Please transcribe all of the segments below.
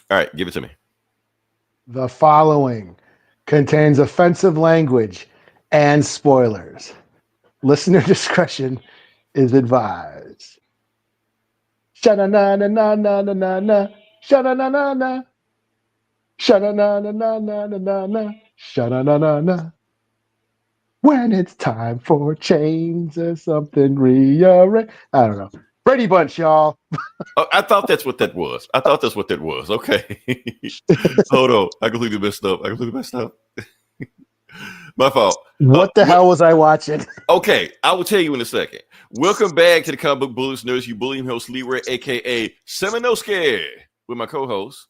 All right, give it to me. The following contains offensive language and spoilers. Listener discretion is advised. Sha-na-na-na-na-na-na-na. Sha-na-na-na-na. Sha-na-na-na-na-na-na-na. Sha-na-na-na-na. When it's time for change or something rearrange. I don't know. Brady Bunch, y'all. Oh, I thought that's what that was. Okay. Hold on. I completely messed up. My fault. What the hell was I watching? Okay, I will tell you in a second. Welcome back to the Comic Book Bullies Nerds. You bully host Leroy, aka Seminoski, with my co-host.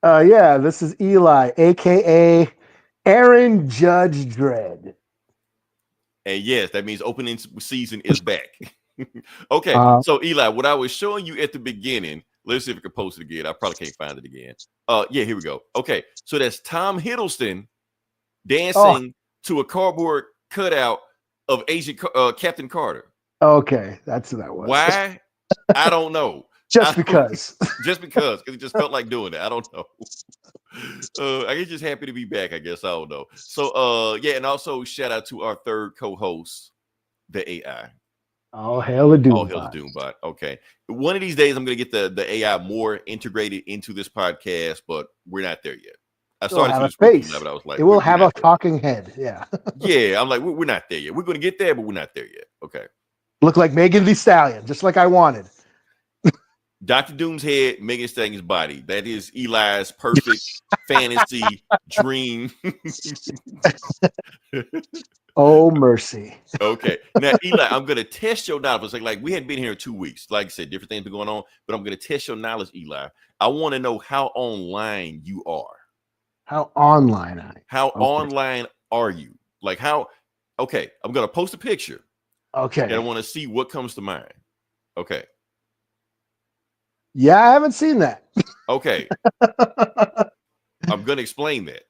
Yeah, this is Eli, aka Aaron Judge Dredd. And yes, that means opening season is back. Okay, so Eli, what I was showing you at the beginning, let's see if I can post it again. I probably can't find it again. Yeah, here we go. Okay, so that's Tom Hiddleston dancing to a cardboard cutout of Agent Captain Carter. Okay, that's what that was. Why? I don't know. Just because it just felt like doing it. I don't know. I guess just happy to be back. I guess I don't know. So yeah, and also shout out to our third co-host, the AI. All hail the Doombot. All hail the Doombot. Okay, one of these days I'm gonna get the AI more integrated into this podcast, but we're not there yet. I started to have a face. But I was like, it will have a talking head. Yeah. Yeah, I'm like, we're not there yet. We're gonna get there, but we're not there yet. Okay. Look like Megan Thee Stallion, just like I wanted. Dr. Doom's head, Megan Thee Stallion's body. That is Eli's perfect fantasy dream. Oh, mercy. Okay. Now, Eli, I'm going to test your knowledge. Like we hadn't been here in 2 weeks. Like I said, different things been going on, but I'm going to test your knowledge, Eli. I want to know how online you are. How online online are you? Like how? Okay. I'm going to post a picture. Okay. And I want to see what comes to mind. Okay. Yeah, I haven't seen that. Okay. I'm going to explain that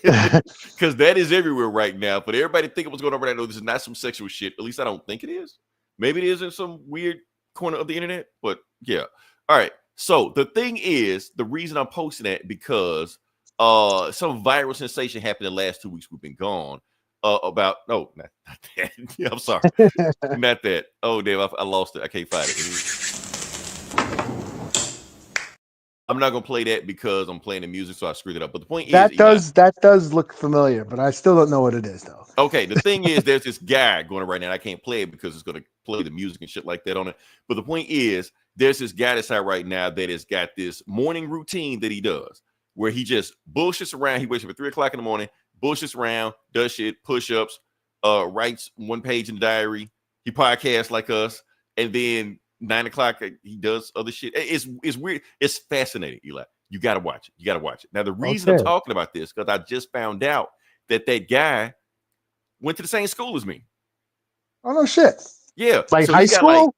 because that is everywhere right now. But everybody thinking what's going on right now, this is not some sexual shit. At least I don't think it is. Maybe it is in some weird corner of the internet. But yeah. All right. So the thing is, the reason I'm posting that because some viral sensation happened the last 2 weeks we've been gone. About not that. Yeah, I'm sorry. Not that. Oh, damn, I lost it. I can't find it. I'm not gonna play that because I'm playing the music, so I screwed it up. But the point is that does look familiar, but I still don't know what it is though. Okay, the thing is, there's this guy going right now. I can't play it because it's gonna play the music and shit like that on it. But the point is, there's this guy that's out right now that has got this morning routine that he does, where he just bullshits around. He wakes up at 3:00 in the morning, bullshits around, does shit, push-ups, writes one page in the diary. He podcasts like us, and then 9:00 he does other shit. It's weird. It's fascinating, Eli. You gotta watch it. Now the reason I'm talking about this because I just found out that guy went to the same school as me. Oh no shit. Yeah. Like so high school?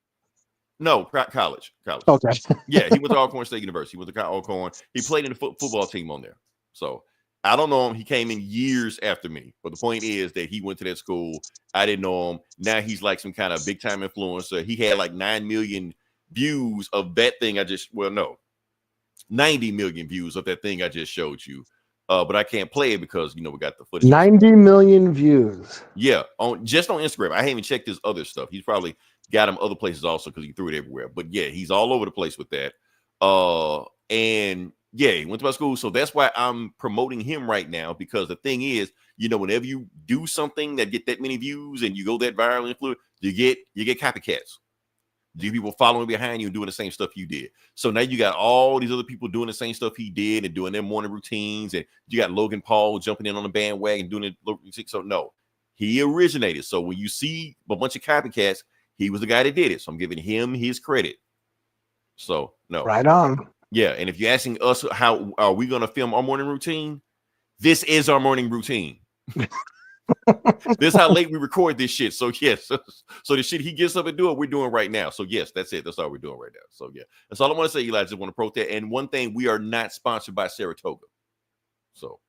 No, college. Okay. Yeah, he went to Alcorn State University. He went to Alcorn. He played in the football team on there. So I don't know him. He came in years after me. But the point is that he went to that school. I didn't know him. Now he's like some kind of big time influencer. He had like 9 million views of that thing 90 million views of that thing I just showed you. But I can't play it because, we got the footage. 90 million views. Yeah, just on Instagram. I haven't even checked his other stuff. He's probably got him other places also because he threw it everywhere. But yeah, he's all over the place with that. And yeah, he went to my school. So that's why I'm promoting him right now, because the thing is, whenever you do something that get that many views and you go that viral influence, you get copycats. You people following behind you and doing the same stuff you did. So now you got all these other people doing the same stuff he did and doing their morning routines. And you got Logan Paul jumping in on the bandwagon doing it. So no, he originated. So when you see a bunch of copycats, he was the guy that did it. So I'm giving him his credit. So no. Right on. Yeah, and if you're asking us how are we going to film our morning routine, this is our morning routine. This is how late we record this shit. So yes, so the shit he gets up and do it, we're doing right now. So yes, that's it. That's all we're doing right now. So yeah, that's all I want to say, Eli. I just want to promote that. And one thing, we are not sponsored by Saratoga. So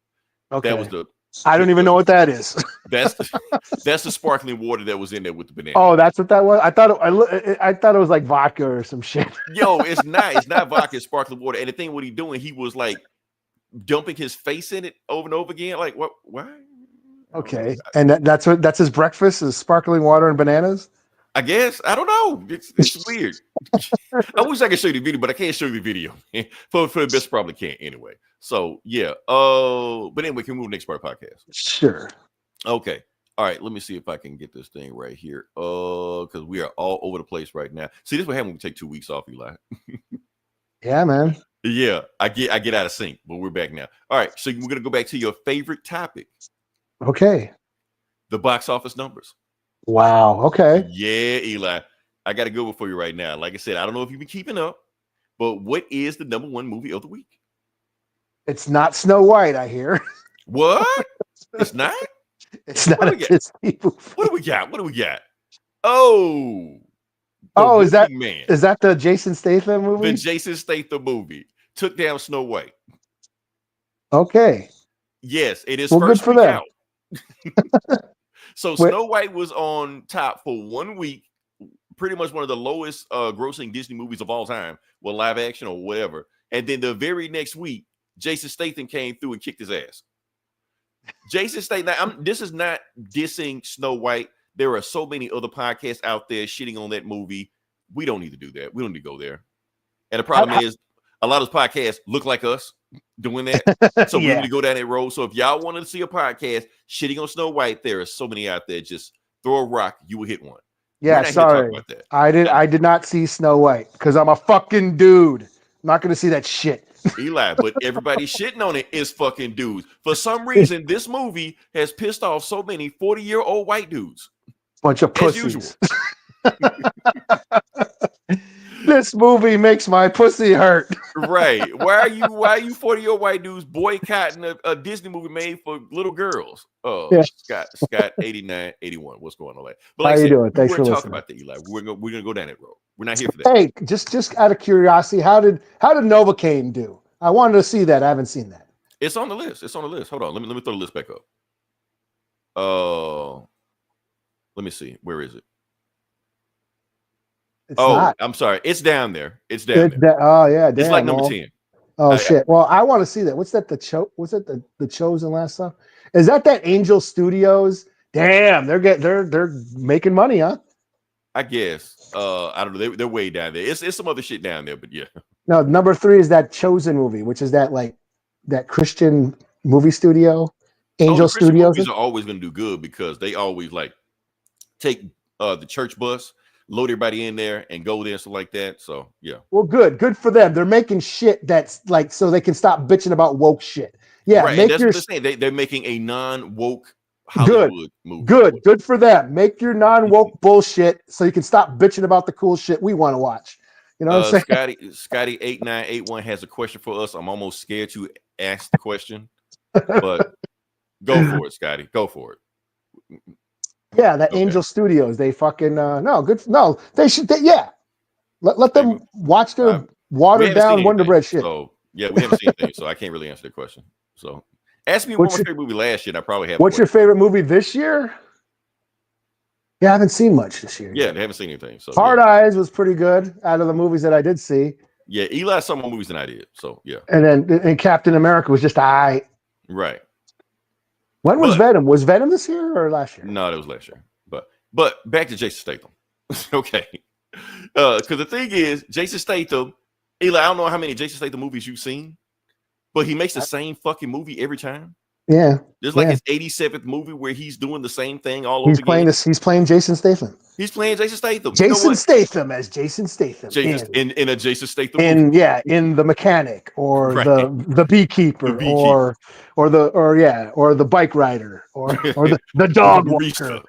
okay, that was I don't even know what that is. That's the sparkling water that was in there with the banana. Oh, that's what that was. I thought it was like vodka or some shit. Yo, it's not vodka, it's sparkling water. And the thing, what he doing, he was like dumping his face in it over and over again. Like what? Why? Okay, and that's his breakfast is sparkling water and bananas. I guess I don't know. It's weird. I wish I could show you the video, but I can't show you the video. for the best, probably can't anyway. So yeah. But anyway, can we move to the next part of the podcast? Sure. Okay. All right. Let me see if I can get this thing right here. Because we are all over the place right now. See, this is what happens when we take 2 weeks off, Eli. Yeah, man. Yeah, I get out of sync, but we're back now. All right. So we're gonna go back to your favorite topic. Okay. The box office numbers. Wow. Okay. Yeah, Eli. I got a good one for you right now. Like I said, I don't know if you've been keeping up, but what is the number one movie of the week? It's not Snow White, I hear. What? It's not? It's not a Disney movie. What do we got? What do we got? Oh. Is that the Jason Statham movie? The Jason Statham movie took down Snow White. Okay. Yes, it is well, first good for week them. out. So Snow White was on top for 1 week. Pretty much one of the lowest grossing Disney movies of all time, well, live action or whatever. And then the very next week, Jason Statham came through and kicked his ass. Jason Statham. Now, this is not dissing Snow White. There are so many other podcasts out there shitting on that movie. We don't need to do that. We don't need to go there. And the problem is, a lot of those podcasts look like us doing that. So we need to go down that road. So if y'all wanted to see a podcast shitting on Snow White, there are so many out there. Just throw a rock, you will hit one. Yeah, sorry. I did not see Snow White because I'm a fucking dude. I'm not going to see that shit. Eli, but everybody shitting on it is fucking dudes. For some reason, this movie has pissed off so many 40-year-old white dudes. Bunch of pussies. As usual. This movie makes my pussy hurt. Right. Why are you 40-year-old white dudes boycotting a Disney movie made for little girls? Oh, yeah. Scott 89, 81. What's going on there? But like how you doing? Thanks we're for talking listening. about that, Eli. We're gonna go down that road. We're not here for that. Hey, just out of curiosity, how did Novocaine do? I wanted to see that. I haven't seen that. It's on the list. Hold on. Let me throw the list back up. Let me see. Where is it? I'm sorry. It's down there. Oh yeah, damn, it's like number 10. Oh shit. Well, I want to see that. What's that? Was it the Chosen last stuff? Is that Angel Studios? Damn, they're making money, huh? I guess. I don't know. They're way down there. It's some other shit down there, but yeah. No, number 3 is that Chosen movie, which is that Christian movie studio, Angel Studios. Movies are always going to do good because they always take the church bus, load everybody in there, and go there and stuff like that. So yeah. Well, good for them. They're making shit that's so they can stop bitching about woke shit. Yeah, right. That's what they're saying. They're making a non-woke Hollywood movie. Good for them. Make your non-woke bullshit so you can stop bitching about the cool shit we want to watch. You know what I'm saying? Scotty 8981 has a question for us. I'm almost scared to ask the question, but go for it, Scotty. Go for it. Yeah, that Angel Studios. They fucking they should. Let them watch their watered down Wonder Bread shit. So yeah, we haven't seen anything, so I can't really answer the question. So ask me what my favorite movie last year. And I probably have. What's your favorite movie this year? Yeah, I haven't seen much this year. Yeah, they haven't seen anything. So Hard Eyes was pretty good out of the movies that I did see. Yeah, Eli saw more movies than I did. So yeah. And Captain America was just right. When was Venom? Was Venom this year or last year? No, it was last year. But back to Jason Statham. Okay. Because the thing is, Jason Statham, Eli, I don't know how many Jason Statham movies you've seen, but he makes the same fucking movie every time. Yeah. There's his 87th movie where he's doing the same thing all over again. He's playing Jason Statham. He's playing Jason Statham. Jason Statham as Jason Statham. In a Jason Statham movie. In The Mechanic or the Beekeeper or the bike rider or the dog walker.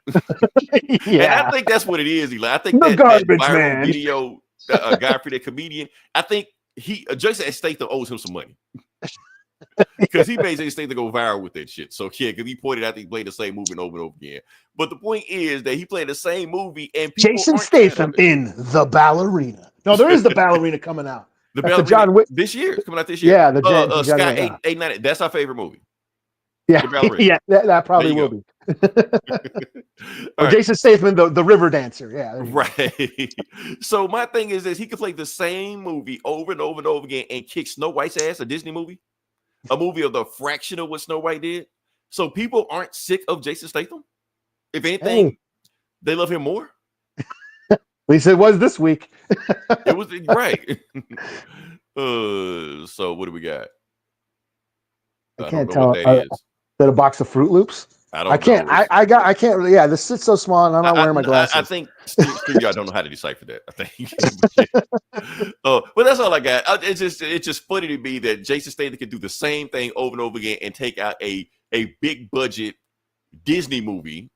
And I think that's what it is, Eli. I think that garbage man video guy for that comedian, I think Jason Statham owes him some money. Because he made Jason Statham go viral with that shit. So yeah, because he pointed out that he played the same movie over and over again. But the point is that he played the same movie and people Jason Statham in The Ballerina. No, there is The Ballerina coming out. The Ballerina John Wick this year. It's coming out this year. Yeah, the Scott 890. That's our favorite movie. Yeah, that probably will be. Or Jason Statham, the river dancer. Yeah, right. So my thing is he could play the same movie over and over and over again and kick Snow White's ass, a Disney movie. a movie of the fraction of what Snow White did. So people aren't sick of Jason Statham. If anything, they love him more. At least it was this week. It was right. So what do we got? I don't can't know tell. what that is. Is that a box of Fruit Loops? I can't. Know. I can't really. Yeah, this sits so small, and I'm not wearing my glasses. I think I don't know how to decipher that. I think. But that's all I got. It's just funny to me that Jason Statham can do the same thing over and over again and take out a big budget Disney movie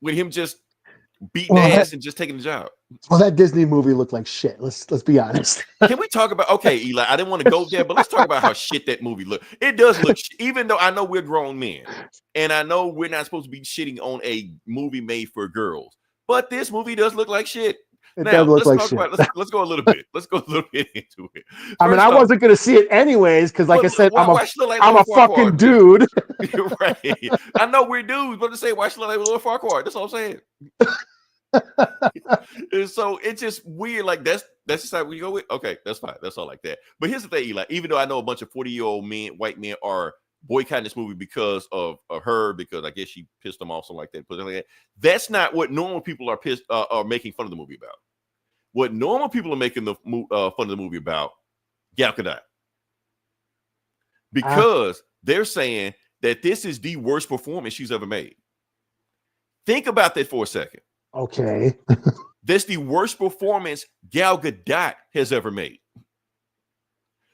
with him just beating ass and just taking the job. Well, that Disney movie looked like shit. Let's be honest. Can we talk about? Okay, Eli, I didn't want to go there, but let's talk about how shit that movie looked. It does look, even though I know we're grown men, and I know we're not supposed to be shitting on a movie made for girls, but this movie does look like shit. Now let's talk about. Let's go a little bit. Let's go a little bit into it. I mean, I wasn't going to see it anyways because, like I said, I'm a fucking dude. Right. I know we're dudes, but to say why should look like Lord Farquaad? That's all I'm saying. And so it's just weird. Like that's just how we go with. Okay, that's fine. That's all like that. But here's the thing, Eli. Even though I know a bunch of 40-year-old men, white men, are boycotting this movie because of her, because I guess she pissed them off, something like that. That's not what normal people are making fun of the movie about. What normal people are making the fun of the movie about, Gal Gadot, because they're saying that this is the worst performance she's ever made. Think about that for a second. Okay. That's the worst performance Gal Gadot has ever made.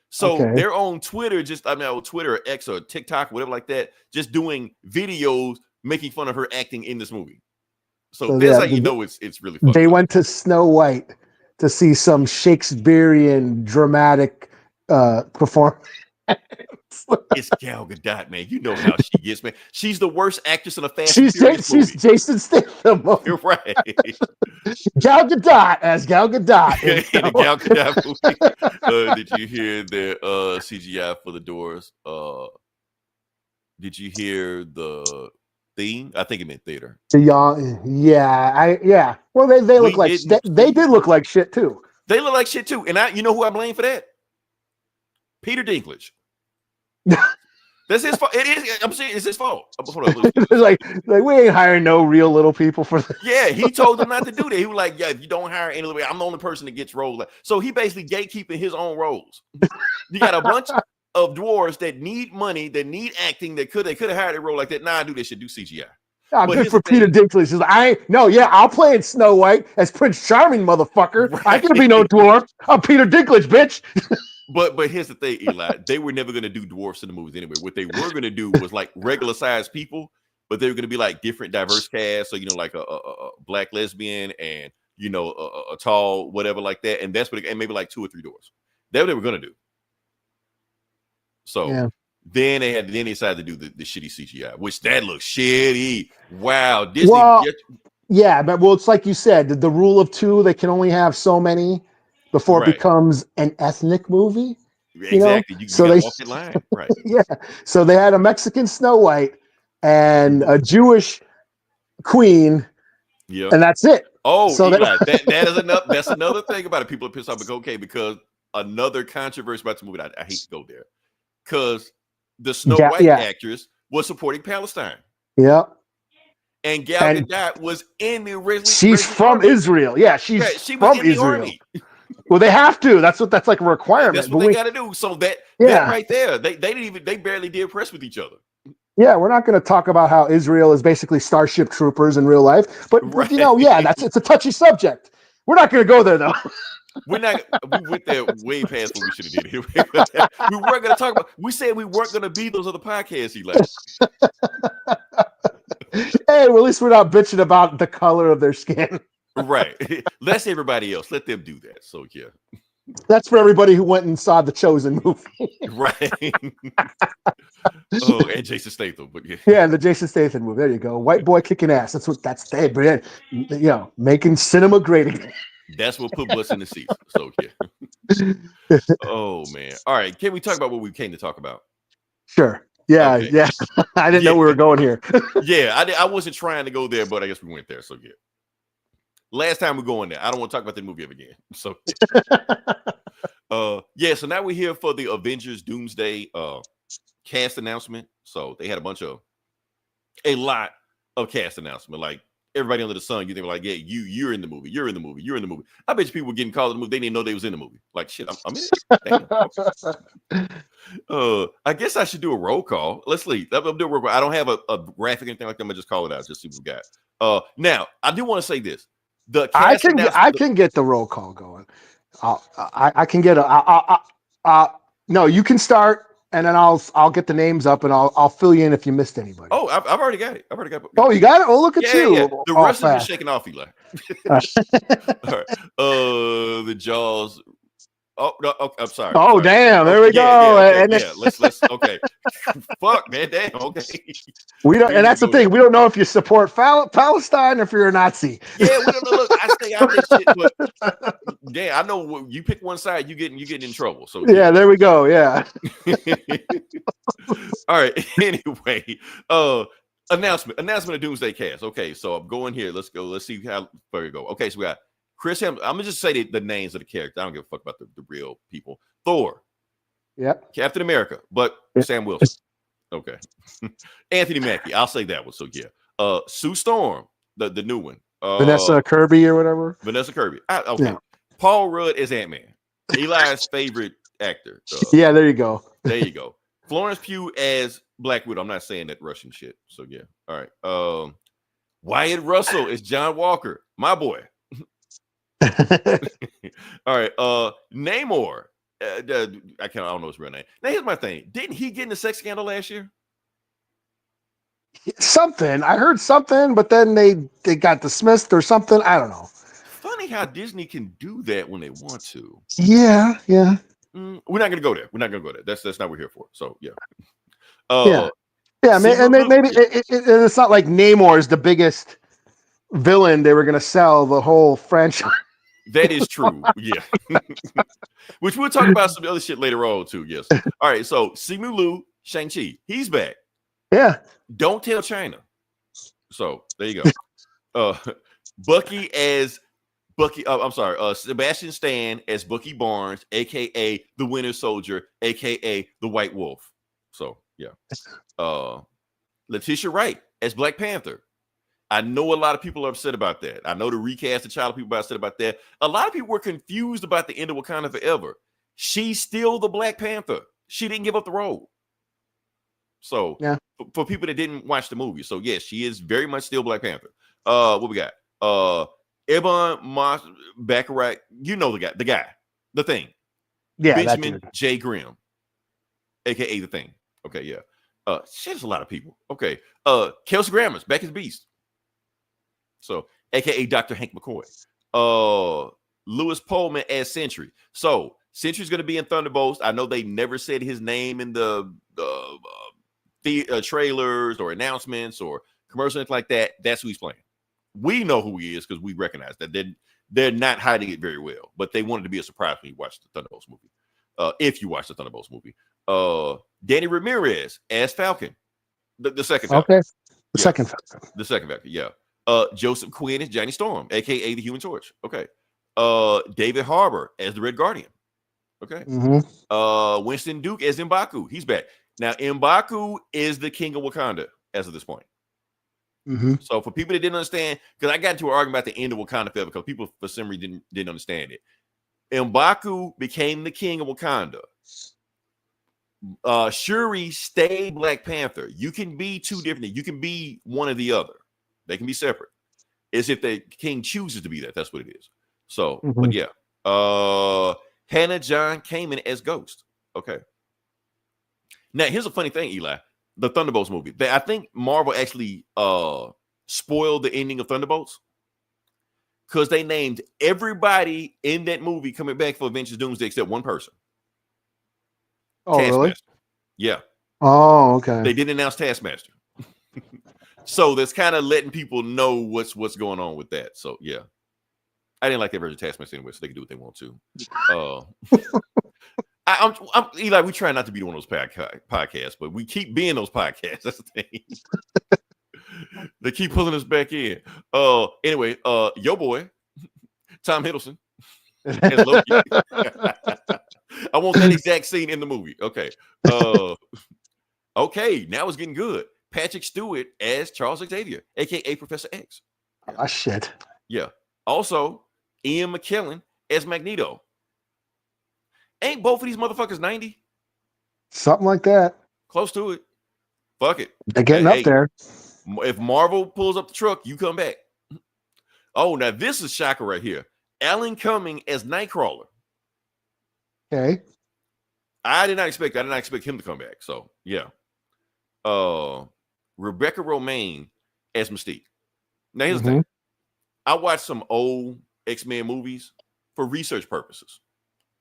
So they're on Twitter, Twitter or X or TikTok, whatever like that, just doing videos making fun of her acting in this movie. So that's how you know it's really fun. They went to Snow White to see some Shakespearean dramatic performance. It's Gal Gadot, man. You know how she gets, man. She's the worst actress in a Fast and Furious movie. She's Jason Statham. You're right. Gal Gadot as Gal Gadot. In the Gal Gadot movie. Did you hear the CGI for the doors? Did you hear the theme? I think it meant theater. Yeah. Well, they look like they did look like shit too. They look like shit too. And you know who I blame for that? Peter Dinklage. That's his fault. It is. I'm saying it's his fault. Hold on, like we ain't hiring no real little people for this. Yeah, he told them not to do that. He was like, "Yeah, if you don't hire any, I'm the only person that gets roles." So he basically gatekeeping his own roles. You got a bunch of dwarves that need money, that need acting, they could have hired a role like that. Nah, do this shit. Do CGI. Good for Peter Dinklage. I'll play in Snow White as Prince Charming, motherfucker. Right. I ain't gonna be no dwarf. I'm Peter Dinklage, bitch. But here's the thing, Eli. They were never going to do dwarfs in the movies anyway. What they were going to do was like regular sized people, but they were going to be like different diverse casts. So, like a black lesbian and, a tall, whatever like that. And that's and maybe like 2 or 3 dwarfs. That's what they were going to do. So then they decided to do the shitty CGI, which that looks shitty. Wow. Disney. But it's like you said, the rule of 2, they can only have so many before it becomes an ethnic movie. Exactly. You gotta walk that line. Right. Yeah. So they had a Mexican Snow White and a Jewish queen. Yeah. And that's it. Oh, so that's another thing about it. People are pissed off, because another controversy about the movie, I hate to go there. Because the Snow White actress was supporting Palestine. Yeah. And Gal Gadot was in the original. She's from Israel. Yeah, she was from Israel. Well, they have to. That's like a requirement. That's what they got to do. So that right there, they barely did press with each other. Yeah, we're not going to talk about how Israel is basically Starship Troopers in real life, but it's a touchy subject. We're not going to go there though. We went there way past what we should have did. We weren't going to talk about. We said we weren't going to be those other podcasts, Eli. Hey, well, at least we're not bitching about the color of their skin. Right. Let's everybody else. Let them do that. So yeah. That's for everybody who went and saw the Chosen movie. Right. And Jason Statham. But yeah, the Jason Statham movie. There you go. White boy kicking ass. That's they, making cinema great again. That's what put butts in the seats. So yeah. Oh man. All right. Can we talk about what we came to talk about? Sure. Yeah, okay. Yeah. I didn't know we were going here. Yeah, I wasn't trying to go there, but I guess we went there. So yeah. Last time we're going there. I don't want to talk about that movie ever again. So so now we're here for the Avengers Doomsday cast announcement. So they had a lot of cast announcement. Like everybody under the sun, you think like, yeah, you're in the movie, you're in the movie, you're in the movie. I bet you people were getting called in the movie. They didn't know they was in the movie. Like shit, I'm in it. Damn. I guess I should do a roll call. Let's leave. I'll do a roll call. I don't have a graphic or anything like that. I'm gonna just call it out. Just see what we got. Now I do want to say this. The cast I can get the roll call going. I can get no, you can start, and then I'll get the names up, and I'll fill you in if you missed anybody. Oh, I've already got it. Oh, you got it. Oh, look at you. Yeah. The rest of it is fast. shaking off, Eli. All right. The Jaws. Oh no, I'm sorry. Oh, sorry. damn! There we go. Okay, And let's. Okay. Fuck, man. Damn. Okay. We don't, and that's the thing. We don't know if you support Palestine or if you're a Nazi. Yeah, we don't know. Look, I stay out of this shit, but yeah, I know you pick one side, you getting in trouble. So yeah, there we go. Yeah. All right. Anyway, announcement of Doomsday Cast. Okay, so I'm going here. Let's go. Let's see how far you go. Okay, so we got Chris Hemsworth. I'm gonna just say the names of the characters. I don't give a fuck about the real people. Thor. Yep. Captain America, but Sam Wilson. Okay. Anthony Mackie. I'll say that one. So yeah. Sue Storm, the new one. Vanessa Kirby or whatever. Vanessa Kirby. Okay. Yeah. Paul Rudd as Ant-Man. Eli's favorite actor. Yeah, there you go. There you go. Florence Pugh as Black Widow. I'm not saying that Russian shit. So yeah. All right. Wyatt Russell is John Walker, my boy. All right. Namor. I don't know his real name. Now here's my thing. Didn't he get in the sex scandal last year? Something. I heard something, but then they got dismissed or something. I don't know. Funny how Disney can do that when they want to. Yeah. We're not gonna go there. That's not what we're here for. So yeah. Yeah. Maybe it's not like Namor is the biggest villain they were gonna sell the whole franchise. That is true. Yeah. Which we'll talk about some other shit later on too. Yes. All right. So Simu Liu, Shang-Chi, he's back. Yeah. Don't tell China. So there you go. Bucky as Bucky. I'm sorry. Sebastian Stan as Bucky Barnes, aka the Winter Soldier, aka the White Wolf. So yeah. Letitia Wright as Black Panther. I know a lot of people are upset about that. I know the recast of Child people are upset about that. A lot of people were confused about the end of Wakanda Forever. She's still the Black Panther. She didn't give up the role. So yeah, for people that didn't watch the movie, so yes, she is very much still Black Panther. What we got? Ebon Moss Baccarat. You know the guy, the Thing. Yeah, Benjamin J. Grimm, aka the Thing. Okay, yeah. Shit's a lot of people. Okay. Kelsey Grammer's back as Beast. So, aka Dr. Hank McCoy. Lewis Pullman as Sentry. So, Sentry's going to be in Thunderbolts. I know they never said his name in the trailers or announcements or commercials like that. That's who he's playing. We know who he is because we recognize that. They're not hiding it very well, but they wanted to be a surprise when you watch the Thunderbolts movie. If you watch the Thunderbolts movie. Danny Ramirez as Falcon. The second Falcon. Okay. Second Falcon. The second Falcon, yeah. Joseph Quinn as Johnny Storm, aka the Human Torch. Okay. David Harbour as the Red Guardian. Okay. Mm-hmm. Winston Duke as M'Baku. He's back. Now, M'Baku is the king of Wakanda as of this point. Mm-hmm. So for people that didn't understand, because I got into an argument about the end of Wakanda Forever because people for some reason didn't understand it. M'Baku became the king of Wakanda. Shuri stayed Black Panther. You can be two different. You can be one or the other. They can be separate. It's if the king chooses to be that. That's what it is. So, but yeah. Hannah John Kamen as Ghost. Okay. Now, here's a funny thing, Eli. The Thunderbolts movie. I think Marvel actually spoiled the ending of Thunderbolts because they named everybody in that movie coming back for Avengers Doomsday except one person. Oh, Taskmaster. really? Yeah. Oh, okay. They didn't announce Taskmaster. So that's kind of letting people know what's going on with that. So yeah. I didn't like that version of Taskmaster anyway, so they can do what they want to. I'm Eli, we try not to be one of those podcasts, but we keep being those podcasts. That's the thing. They keep pulling us back in. Anyway, yo boy, Tom Hiddleston. As Loki. I want that exact scene in the movie. Okay. Okay, now it's getting good. Patrick Stewart as Charles Xavier, aka Professor X. Oh shit. Yeah. Also, Ian McKellen as Magneto. Ain't both of these motherfuckers 90? Something like that. Close to it. Fuck it. They're getting up there. If Marvel pulls up the truck, you come back. Oh, now this is shocker right here. Alan Cumming as Nightcrawler. Okay. I did not expect him to come back. So yeah. Rebecca Romaine as Mystique. Now here's the thing. I watched some old X-Men movies for research purposes.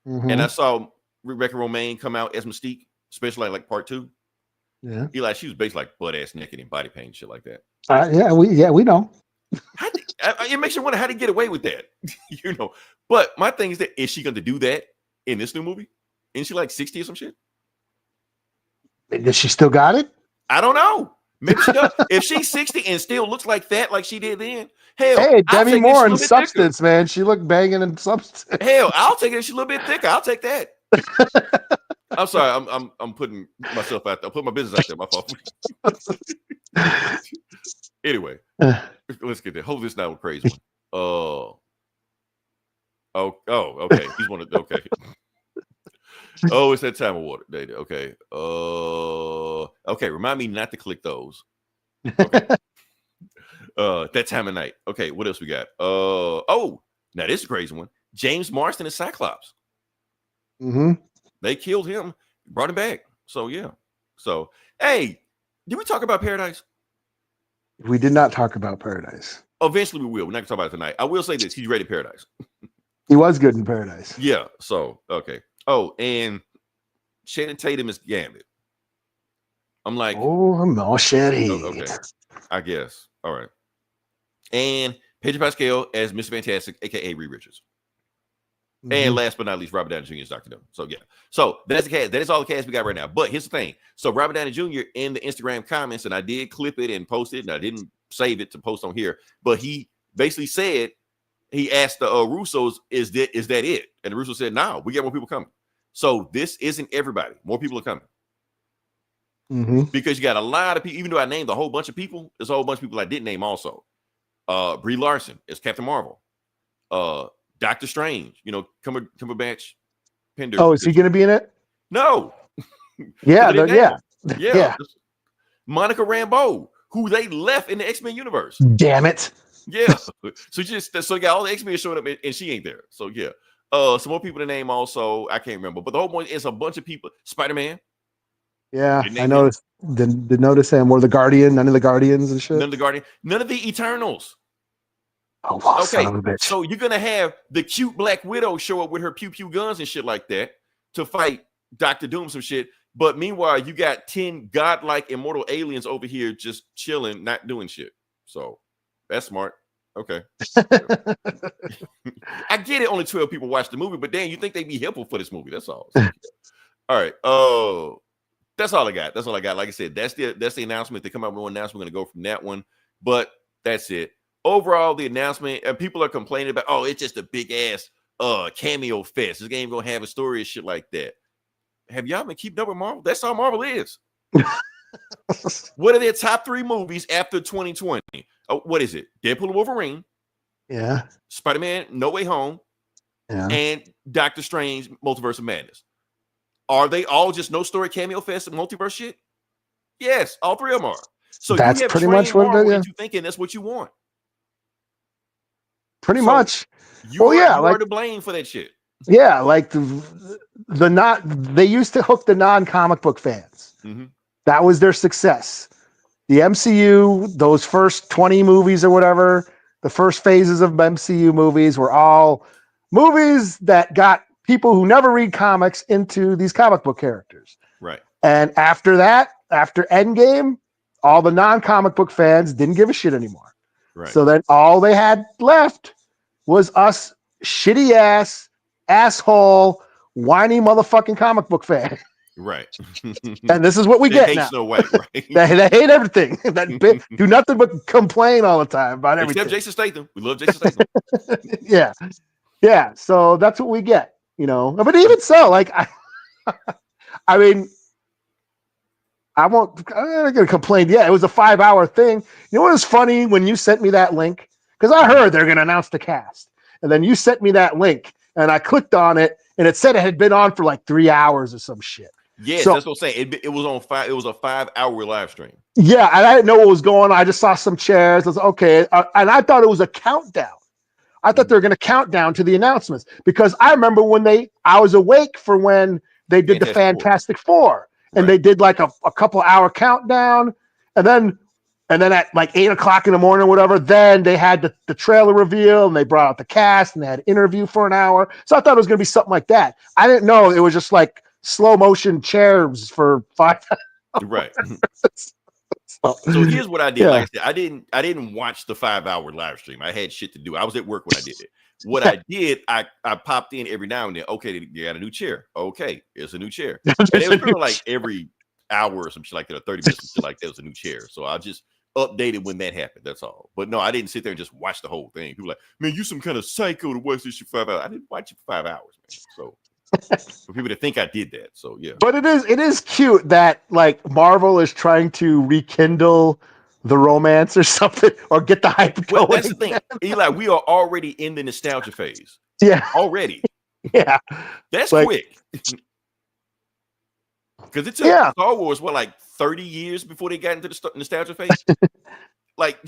And I saw Rebecca Romaine come out as Mystique, especially like part 2. Yeah. She was basically like butt ass naked and body paint, shit like that. We know. It makes you wonder how to get away with that, you know. But my thing is that is she going to do that in this new movie? Isn't she like 60 or some shit? Does she still got it? I don't know. Maybe she does. If she's 60 and still looks like that, like she did then, hell, hey, Demi Moore in Substance, thicker. Man, she looked banging in Substance. Hell, I'll take it if she's a little bit thicker. I'll take that. I'm sorry, I'm putting myself out there. I'll put my business out there. My fault. Anyway, let's get there. Hold this now, crazy one. Okay. He's one of okay. Oh, it's that time of water. Okay. Okay. Remind me not to click those. Okay. That time of night. Okay. What else we got? Now this is a crazy one. James Marsden is Cyclops. They killed him, brought him back. So yeah. So hey, did we talk about Paradise? We did not talk about Paradise. Eventually we will. We're not gonna talk about it tonight. I will say this: he's ready Paradise. He was good in Paradise. Yeah. So okay. Oh, and Channing Tatum is Gambit. I'm like, no shit. Okay. I guess. All right. And Pedro Pascal as Mr. Fantastic, aka Reed Richards. And last but not least, Robert Downey Jr. is Dr. Doom. So yeah. So that's the cast. That is all the cast we got right now. But here's the thing. So Robert Downey Jr. in the Instagram comments, and I did clip it and post it, and I didn't save it to post on here. But he basically said, he asked the Russos, is that it? And the Russos said, no, we got more people coming. So this isn't everybody. More people are coming. Because you got a lot of people, even though I named a whole bunch of people, there's a whole bunch of people I didn't name also. Brie Larson is Captain Marvel. Doctor Strange, Cumberbatch. Pender. Oh, is he going to be in it? No. Yeah. Monica Rambeau, who they left in the X-Men universe. Damn it. Yeah. So you got all the X-Men showing up and she ain't there. So yeah. Some more people to name also. I can't remember. But the whole point is a bunch of people. Spider-Man. Yeah, I noticed. Did notice him. Or the Guardian. None of the Guardians and shit. None of the Guardian. None of the Eternals. Oh, wow, okay. Son of a bitch. So you're going to have the cute Black Widow show up with her pew-pew guns and shit like that to fight Dr. Doom some shit. But meanwhile, you got 10 godlike immortal aliens over here just chilling, not doing shit. So that's smart. Okay. I get it. Only 12 people watch the movie, but damn, you think they'd be helpful for this movie. That's all. All right. Oh, that's all I got. That's all I got. Like I said, that's the announcement. They come out with one announcement. We're going to go from that one. But that's it. Overall, the announcement, and people are complaining about, oh, it's just a big ass cameo fest. This game gonna have a story and shit like that. Have y'all been keeping up with Marvel? That's all Marvel is. What are their top 3 movies after 2020? What is it? Deadpool and Wolverine. Yeah. Spider-Man, No Way Home. Yeah. And Doctor Strange, Multiverse of Madness. Are they all just no story cameo fest and multiverse shit? Yes, all 3 of them are. So that's you have pretty much what Marvel you thinking that's what you want. Pretty much. You are to blame for that shit. Yeah, like they used to hook the non-comic book fans. That was their success. The MCU, those first 20 movies or whatever, the first phases of MCU movies were all movies that got people who never read comics into these comic book characters. Right. And after that, after Endgame, all the non-comic book fans didn't give a shit anymore. Right. So then all they had left was us shitty asshole, whiny motherfucking comic book fan. Right. And this is what we get now. No way, right? they hate everything. Do nothing but complain all the time about everything. Except Jason Statham. We love Jason Statham. Yeah. Yeah. So that's what we get, But even so, like, I mean, I'm not gonna complain. Yeah, it was a 5-hour thing. You know what was funny when you sent me that link? Because I heard they're gonna announce the cast, and then you sent me that link, and I clicked on it, and it said it had been on for like 3 hours or some shit. Yes, so, that's what I'm saying. It was on 5. It was a 5-hour live stream. Yeah, and I didn't know what was going on. I just saw some chairs. I was okay, and I thought it was a countdown. I thought they were going to count down to the announcements because I remember when I was awake for when they did the Fantastic Four, and they did like a couple hour countdown, and then at like 8:00 in the morning or whatever, then they had the trailer reveal, and they brought out the cast, and they had an interview for an hour. So I thought it was going to be something like that. I didn't know it was just like slow motion chairs for 5 hours. Right. So here's what I did. Yeah. Like I said, I didn't watch the 5-hour live stream. I had shit to do. I was at work when I did it. What I did, I popped in every now and then. Okay, you got a new chair. Okay, it's a new chair. And it was kind of like every hour or some shit like that, or 30 minutes, some shit like that was a new chair. So I just updated when that happened. That's all. But no, I didn't sit there and just watch the whole thing. People were like, man, you some kind of psycho to watch this shit for 5 hours. I didn't watch it for 5 hours, man. So for people to think I did that. So yeah. But it is cute that like Marvel is trying to rekindle the romance or something, or get the hype going. Well, that's the thing, Eli. We are already in the nostalgia phase. Yeah, already. Yeah, that's like, quick. Because it took Star Wars like 30 years before they got into the nostalgia phase. Like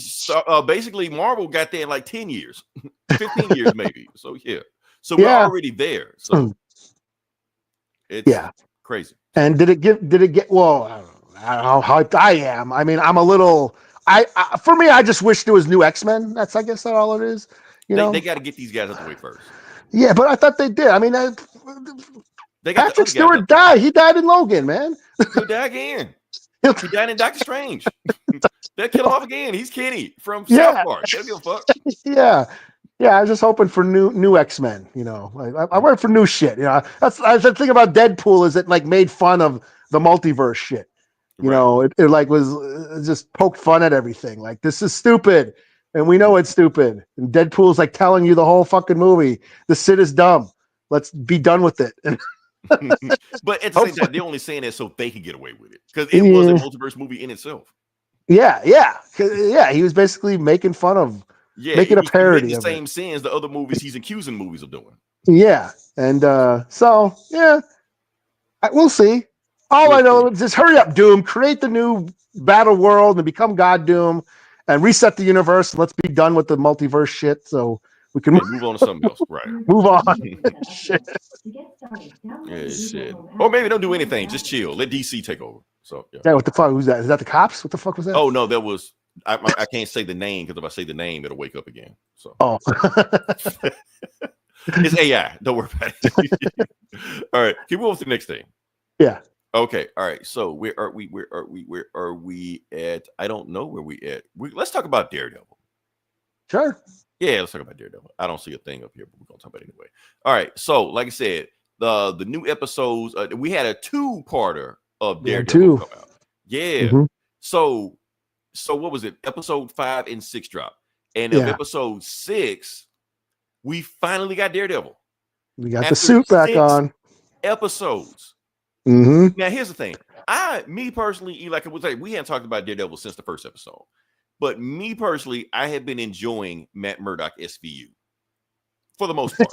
basically, Marvel got there in like 10 years, 15 years maybe. So yeah, so we're already there. So it's crazy. And did it get? Well, I don't know how hyped I am. I mean, I'm a little. For me, I just wish there was new X-Men. That's, I guess, that's all it is. They got to get these guys out the way first. Yeah, but I thought they did. I mean, Patrick Stewart died. He died in Logan, man. He'll die again. He died in Doctor Strange. They'll kill him off again. He's Kenny from South Park. Don't give a fuck. Yeah. I was just hoping for new X-Men. You know, like, I went for new shit. You know, that's the thing about Deadpool is it like made fun of the multiverse shit. You know, it like was just poked fun at everything. Like, this is stupid, and we know it's stupid. And Deadpool's like telling you the whole fucking movie, this shit is dumb. Let's be done with it. But at the same time, they're only saying that so they can get away with it, because it was a multiverse movie in itself. Yeah. He was basically making fun of, making a parody of the same sins the other movies he's accusing movies of doing. Yeah, and so we'll see. All I know is just hurry up, Doom. Create the new battle world and become God Doom, and reset the universe. Let's be done with the multiverse shit, so we can move on to something else. Right. Move on. Shit. Yeah, shit. Or maybe don't do anything. Just chill. Let DC take over. So yeah. What the fuck? Who's that? Is that the cops? What the fuck was that? Oh no, that was. I can't say the name, because if I say the name, it'll wake up again. So it's AI. Don't worry about it. All right, keep moving to the next thing. Yeah. Okay. All right. So where are we at? I don't know where we at. Let's talk about Daredevil. Sure. Yeah, let's talk about Daredevil. I don't see a thing up here, but we're gonna talk about it anyway. All right. So, like I said, the new episodes. We had a 2-parter of Daredevil come out. Yeah. Mm-hmm. So what was it? Episode 5 and 6 dropped, and of episode 6, we finally got Daredevil. We got the suit back on. Episodes. Mm-hmm. Now, here's the thing. Me personally, like I was saying, we hadn't talked about Daredevil since the first episode. But me personally, I have been enjoying Matt Murdock SVU for the most part.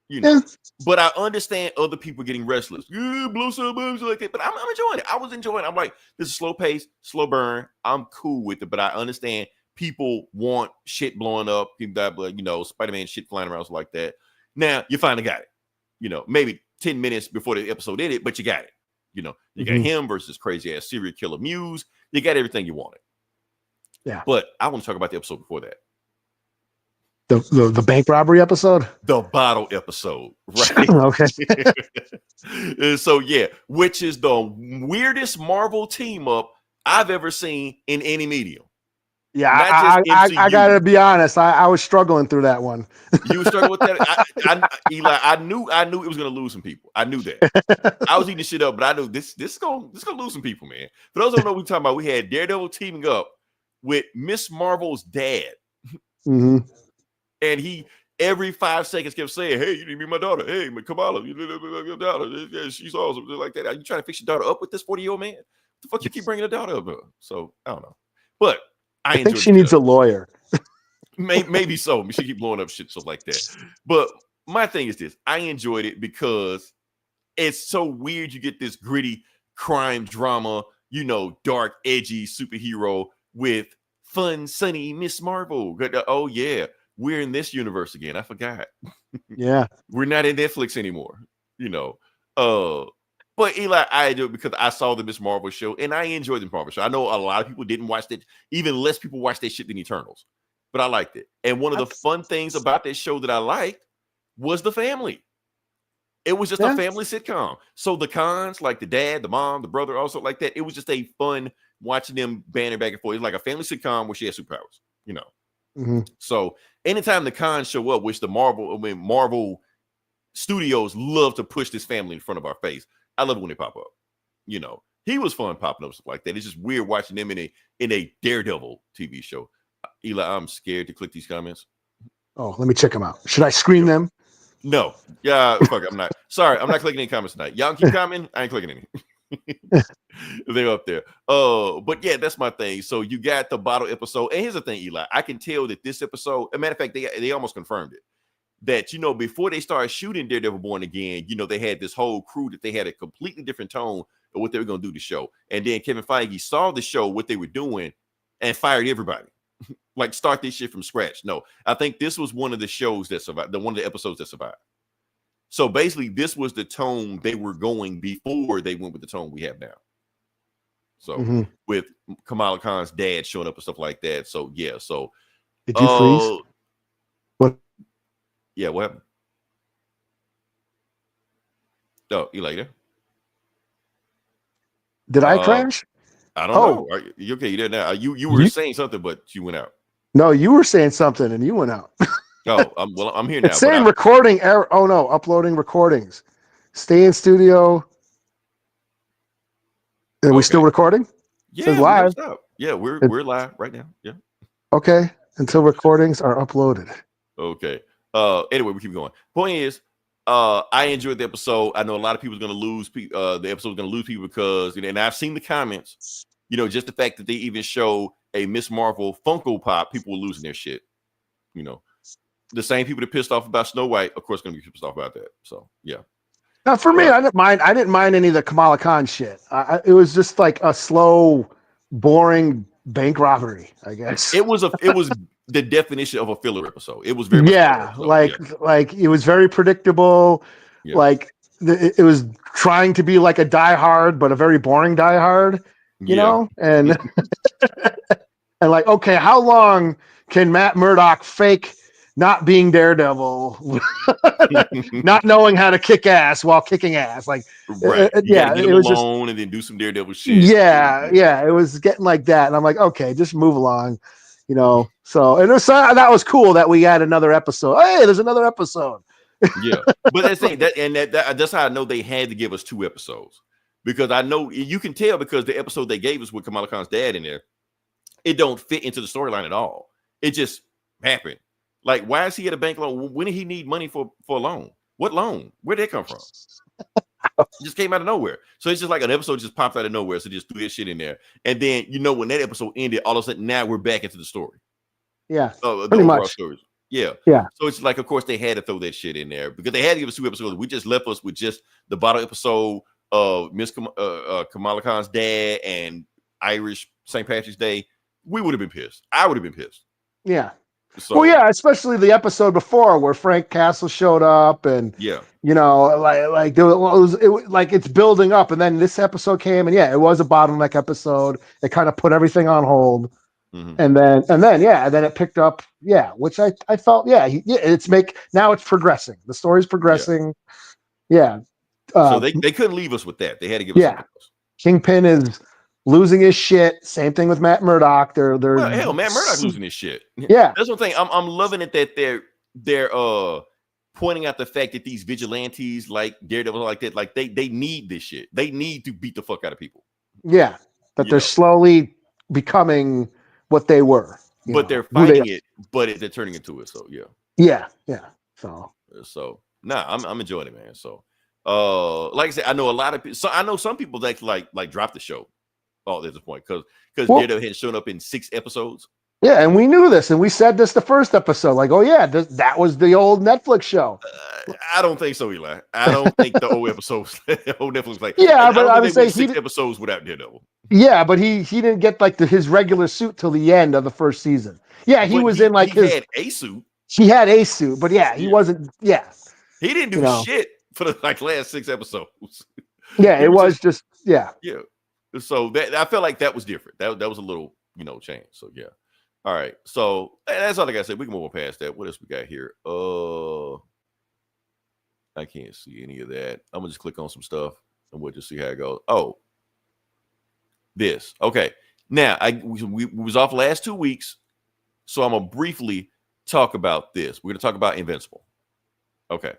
You know, but I understand other people getting restless. Blow some moves like that. But I'm enjoying it. I was enjoying it. I'm like, this is slow pace, slow burn. I'm cool with it, but I understand people want shit blowing up, people that, Spider-Man shit flying around like that. Now you finally got it. Maybe 10 minutes before the episode ended, but you got it. You got him versus crazy ass serial killer Muse. You got everything you wanted. Yeah. But I want to talk about the episode before that. The bank robbery episode? The bottle episode. Right. Okay. So which is the weirdest Marvel team up I've ever seen in any medium. Yeah, I gotta be honest. I was struggling through that one. You were struggling with that? Eli, I knew it was gonna lose some people. I knew that. I was eating shit up, but I knew this is gonna lose some people, man. For those who don't know what we're talking about, we had Daredevil teaming up with Miss Marvel's dad. Mm-hmm. And he every 5 seconds kept saying, "Hey, you need to meet my daughter. Hey, Kamala, your daughter. Yeah, she's awesome." Like that. Are you trying to fix your daughter up with this 40-year-old man? What the fuck you keep bringing the daughter up? So I don't know, but I think she needs a lawyer. Maybe so. She keep blowing up shit stuff like that. But my thing is this: I enjoyed it because it's so weird. You get this gritty crime drama, dark, edgy superhero with fun, sunny Miss Marvel. Oh yeah, we're in this universe again. I forgot. Yeah, we're not in Netflix anymore. But Eli, I enjoyed it because I saw the Miss Marvel show and I enjoyed the Marvel show. I know a lot of people didn't watch that. Even less people watched that shit than Eternals. But I liked it. And one of the fun things about that show that I liked was the family. It was just a family sitcom. So the cons, like the dad, the mom, the brother, also like that. It was just a fun watching them banter back and forth. It's like a family sitcom where she has superpowers, Mm-hmm. So anytime the cons show up, which Marvel Studios love to push this family in front of our face. I love it when they pop up. He was fun popping up stuff like that. It's just weird watching them in a Daredevil TV show. Eli, I'm scared to click these comments. Oh, let me check them out. Should I screen them? No. Yeah, fuck, I'm not. Sorry, I'm not clicking any comments tonight. Y'all keep commenting. I ain't clicking any. They're up there. But yeah, that's my thing. So you got the bottle episode. And here's the thing, Eli. I can tell that this episode, a matter of fact, they almost confirmed it. That, before they started shooting Daredevil Born Again, they had this whole crew that they had a completely different tone of what they were going to do the show. And then Kevin Feige saw the show, what they were doing, and fired everybody. Like, start this shit from scratch. No, I think this was one of the shows that survived, one of the episodes that survived. So basically, this was the tone they were going before they went with the tone we have now. So with Kamala Khan's dad showing up and stuff like that. So yeah. So did you freeze? What? Yeah. What happened? Oh, you like that? Did I crash? I don't know. Are you okay? You did now. You were saying something, but you went out. No, you were saying something and you went out. Oh, I'm here now. It's saying recording error. Oh no, uploading recordings. Stay in studio. Are we still recording? Yeah, live. Yeah, we're live right now. Yeah. Okay, until recordings are uploaded. Okay. Anyway, we keep going. Point is, I enjoyed the episode. I know a lot of people are going to lose. The episode is going to lose people because, and I've seen the comments. Just the fact that they even show a Miss Marvel Funko Pop, people were losing their shit. The same people that pissed off about Snow White, of course, going to be pissed off about that. So yeah. Now, for me, I didn't mind any of the Kamala Khan shit. It was just like a slow, boring bank robbery, I guess. It was the definition of a filler episode. It was very like it was very predictable. Yeah. Like it was trying to be like a Die Hard, but a very boring Die Hard. You know, and and like, okay, how long can Matt Murdock fake not being Daredevil, not knowing how to kick ass while kicking ass? Like, right. It was alone and then do some Daredevil shit. Yeah, it was getting like that, and I'm like, okay, just move along, So, and that was cool that we had another episode. Hey, there's another episode. Yeah, but that's how I know they had to give us 2 episodes. Because I know you can tell because the episode they gave us with Kamala Khan's dad in there, it don't fit into the storyline at all. It just happened. Like, why is he at a bank loan? When did he need money for a loan? What loan? Where'd that come from? It just came out of nowhere. So it's just like an episode just popped out of nowhere. So just threw that shit in there. And then, when that episode ended, all of a sudden now we're back into the story. Yeah. Pretty much. Stories. Yeah. Yeah. So it's like, of course, they had to throw that shit in there because they had to give us 2 episodes. We just left us with just the bottle episode of Miss Kamala Khan's dad and Irish St. Patrick's Day. We would have been pissed. I would have been pissed. Yeah. So, well, yeah, especially the episode before where Frank Castle showed up and like it was like it's building up, and then this episode came and it was a bottleneck episode. It kind of put everything on hold. And then it picked up, which I felt, now it's progressing. The story's progressing. Yeah. So they couldn't leave us with that. They had to give us something else. Kingpin is losing his shit. Same thing with Matt Murdock. Matt Murdock losing his shit. Yeah. That's one thing. I'm loving it that they're pointing out the fact that these vigilantes like Daredevil like that, like they need this shit. They need to beat the fuck out of people. Yeah. But they're slowly becoming what they were. But they're fighting it, but they're turning into it. So yeah. So I'm enjoying it, man. So like I said, I know a lot of people. So I know some people that like drop the show. Oh, there's a point because Well, Daredevil hadn't shown up in 6 episodes. Yeah, and we knew this, and we said this the first episode. Like, oh yeah, that was the old Netflix show. I don't think so, Eli. I don't think the old episodes, the old Netflix, like, yeah, but I don't would think they say went 6 episodes without Daredevil. Yeah, but he didn't get like his regular suit till the end of the first season. Yeah, he was in like he had a suit. He had a suit, but yeah, he wasn't. Yeah, he didn't do shit for the last 6 episodes. Yeah, it was just yeah. So that I felt like that was different. That was a little change. So yeah. All right. So that's all I gotta say. We can move on past that. What else we got here? I can't see any of that. I'm gonna just click on some stuff and we'll just see how it goes. Oh, this. Okay. Now we was off last 2 weeks, so I'm gonna briefly talk about this. We're gonna talk about Invincible. Okay.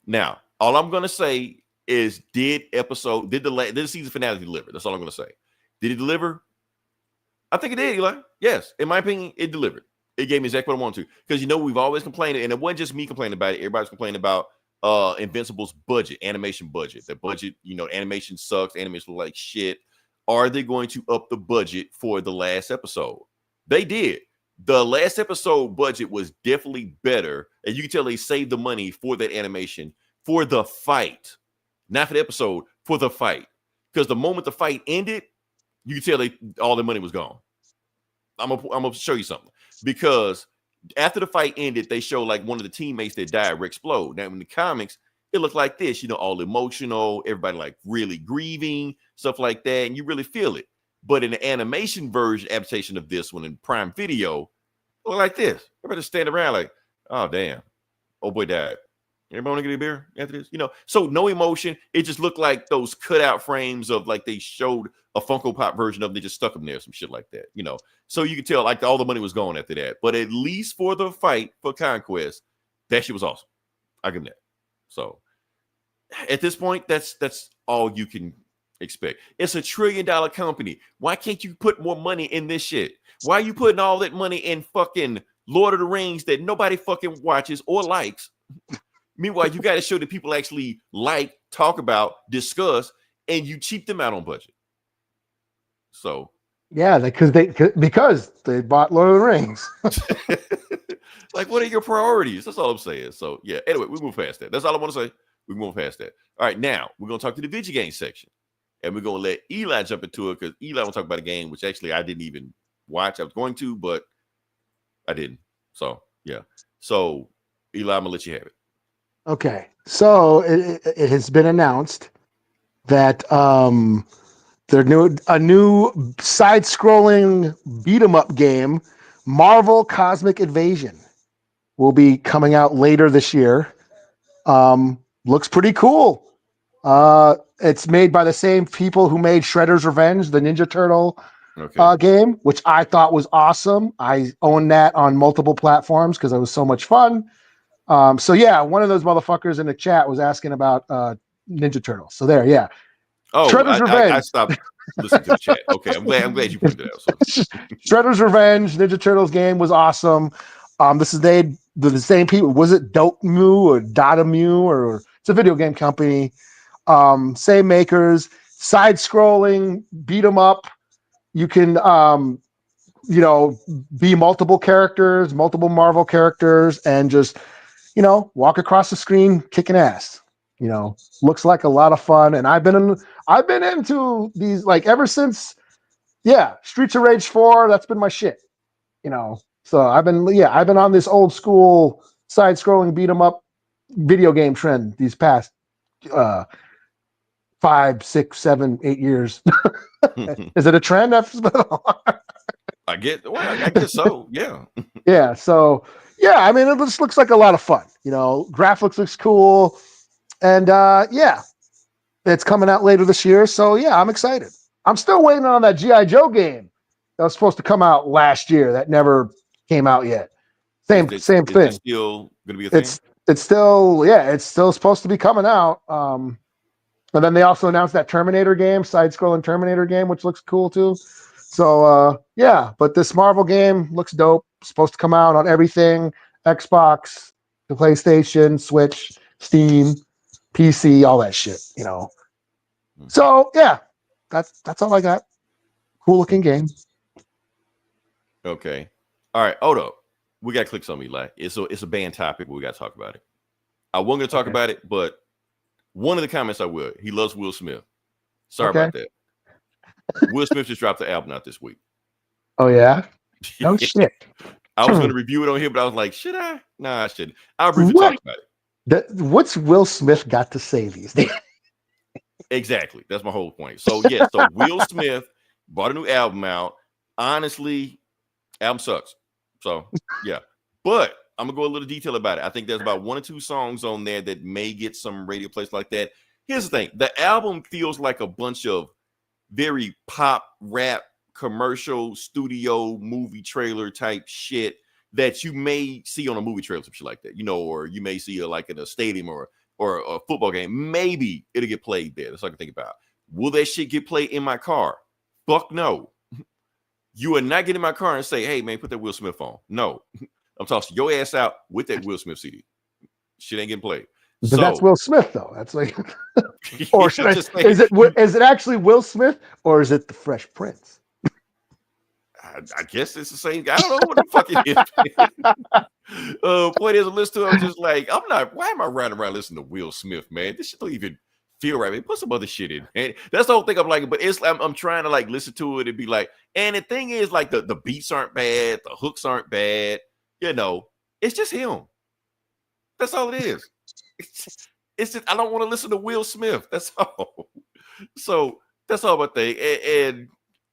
Now, all I'm gonna say is, did the season finale deliver? That's all I'm gonna say. Did it deliver? I think it did, Eli. Yes, in my opinion, it delivered. It gave me exactly what I wanted to. Because we've always complained, and it wasn't just me complaining about it. Everybody's complaining about Invincible's budget, animation budget. The budget, animation sucks. Animation look like shit. Are they going to up the budget for the last episode? They did. The last episode budget was definitely better, and you can tell they saved the money for that animation for the fight, not for the episode, for the fight. Because the moment the fight ended, you can tell all the money was gone. I'm gonna show you something, because after the fight ended, they show like one of the teammates that died explode. Now in the comics, it looked like this, all emotional, everybody like really grieving, stuff like that, and you really feel it. But in the animation version adaptation of this one in Prime Video, it looked like this. Everybody stand around like, oh damn, oh boy died. Everybody want to get a beer after this? So no emotion. It just looked like those cutout frames of like they showed a Funko Pop version of them. They just stuck them there, some shit like that, So you could tell like all the money was gone after that. But at least for the fight for Conquest, that shit was awesome. I give them that. So at this point, that's all you can expect. It's $1 trillion company. Why can't you put more money in this shit? Why are you putting all that money in fucking Lord of the Rings that nobody fucking watches or likes? Meanwhile, you got to show that people actually like, talk about, discuss, and you cheap them out on budget. So, yeah, because they bought Lord of the Rings. Like, what are your priorities? That's all I'm saying. So, yeah. Anyway, we move past that. That's all I want to say. We move past that. All right, now we're gonna talk to the video game section, and we're gonna let Eli jump into it because Eli will talk about a game which actually I didn't even watch. I was going to, but I didn't. So, yeah. So, Eli, I'm gonna let you have it. Okay, so it has been announced that a new side-scrolling beat-em-up game, Marvel Cosmic Invasion, will be coming out later this year. Looks pretty cool. It's made by the same people who made Shredder's Revenge, the Ninja Turtle game, which I thought was awesome. I own that on multiple platforms because it was so much fun. So yeah, one of those motherfuckers in the chat was asking about Ninja Turtles. So there, yeah. Oh, Shredder's Revenge. I stopped listening to the chat. Okay, I'm glad you pointed it out. So. Shredder's Revenge, Ninja Turtles game was awesome. This is the same people. Was it Dotemu or Dotemu or it's a video game company. Same makers. Side-scrolling, beat 'em up. You can be multiple characters, multiple Marvel characters, and just walk across the screen kicking ass. Looks like a lot of fun, and I've been into these like ever since Streets of Rage 4. That's been my shit. So I've been on this old school side-scrolling beat 'em up video game trend these past 5, 6, 7, 8 years. Is it a trend? I guess so. Yeah. Yeah. So I mean, it just looks like a lot of fun. Graphics looks cool, and it's coming out later this year. So yeah, I'm excited. I'm still waiting on that G.I. Joe game that was supposed to come out last year that never came out yet. Same thing. It's still gonna be a thing. It's still supposed to be coming out. And then they also announced that Terminator game, side-scrolling Terminator game, which looks cool too. So but this Marvel game looks dope. Supposed to come out on everything: Xbox, the PlayStation, Switch, Steam, PC, all that shit. So yeah, that's all I got. Cool looking game. Okay. All right. Hold up. We got to click something, Eli. It's a band topic, but we got to talk about it. I wasn't going to talk about it, but one of the comments I will. He loves Will Smith. Sorry about that. Will Smith just dropped the album out this week. Oh, yeah? No shit. I was going to review it on here, but I was like, should I? Nah, I shouldn't. I'll briefly talk about it. What's Will Smith got to say these days? Exactly. That's my whole point. So, yeah. So, Will Smith brought a new album out. Honestly, album sucks. So, yeah. But I'm going to go a little detail about it. I think there's about 1 or 2 songs on there that may get some radio plays like that. Here's the thing. The album feels like a bunch of very pop, rap, commercial, studio, movie trailer type shit that you may see on a movie trailer, some shit like that, or you may see like in a stadium or a football game. Maybe it'll get played there. That's all I can think about. Will that shit get played in my car? Fuck no. You are not getting in my car and say, hey, man, put that Will Smith on. No. I'm tossing your ass out with that Will Smith CD. Shit ain't getting played. But that's Will Smith, though. That's like, or should is it actually Will Smith or is it the Fresh Prince? I guess it's the same guy. I don't know what the fuck it is. Point is, I listen to it, I'm just like, why am I riding around listening to Will Smith, man? This shit don't even feel right, man. Put some other shit in, man. That's the whole thing I'm like, but I'm trying to like listen to it and be like, and the thing is, like, the beats aren't bad, the hooks aren't bad, it's just him. That's all it is. It's just I don't want to listen to Will Smith. That's all. So that's all my thing. And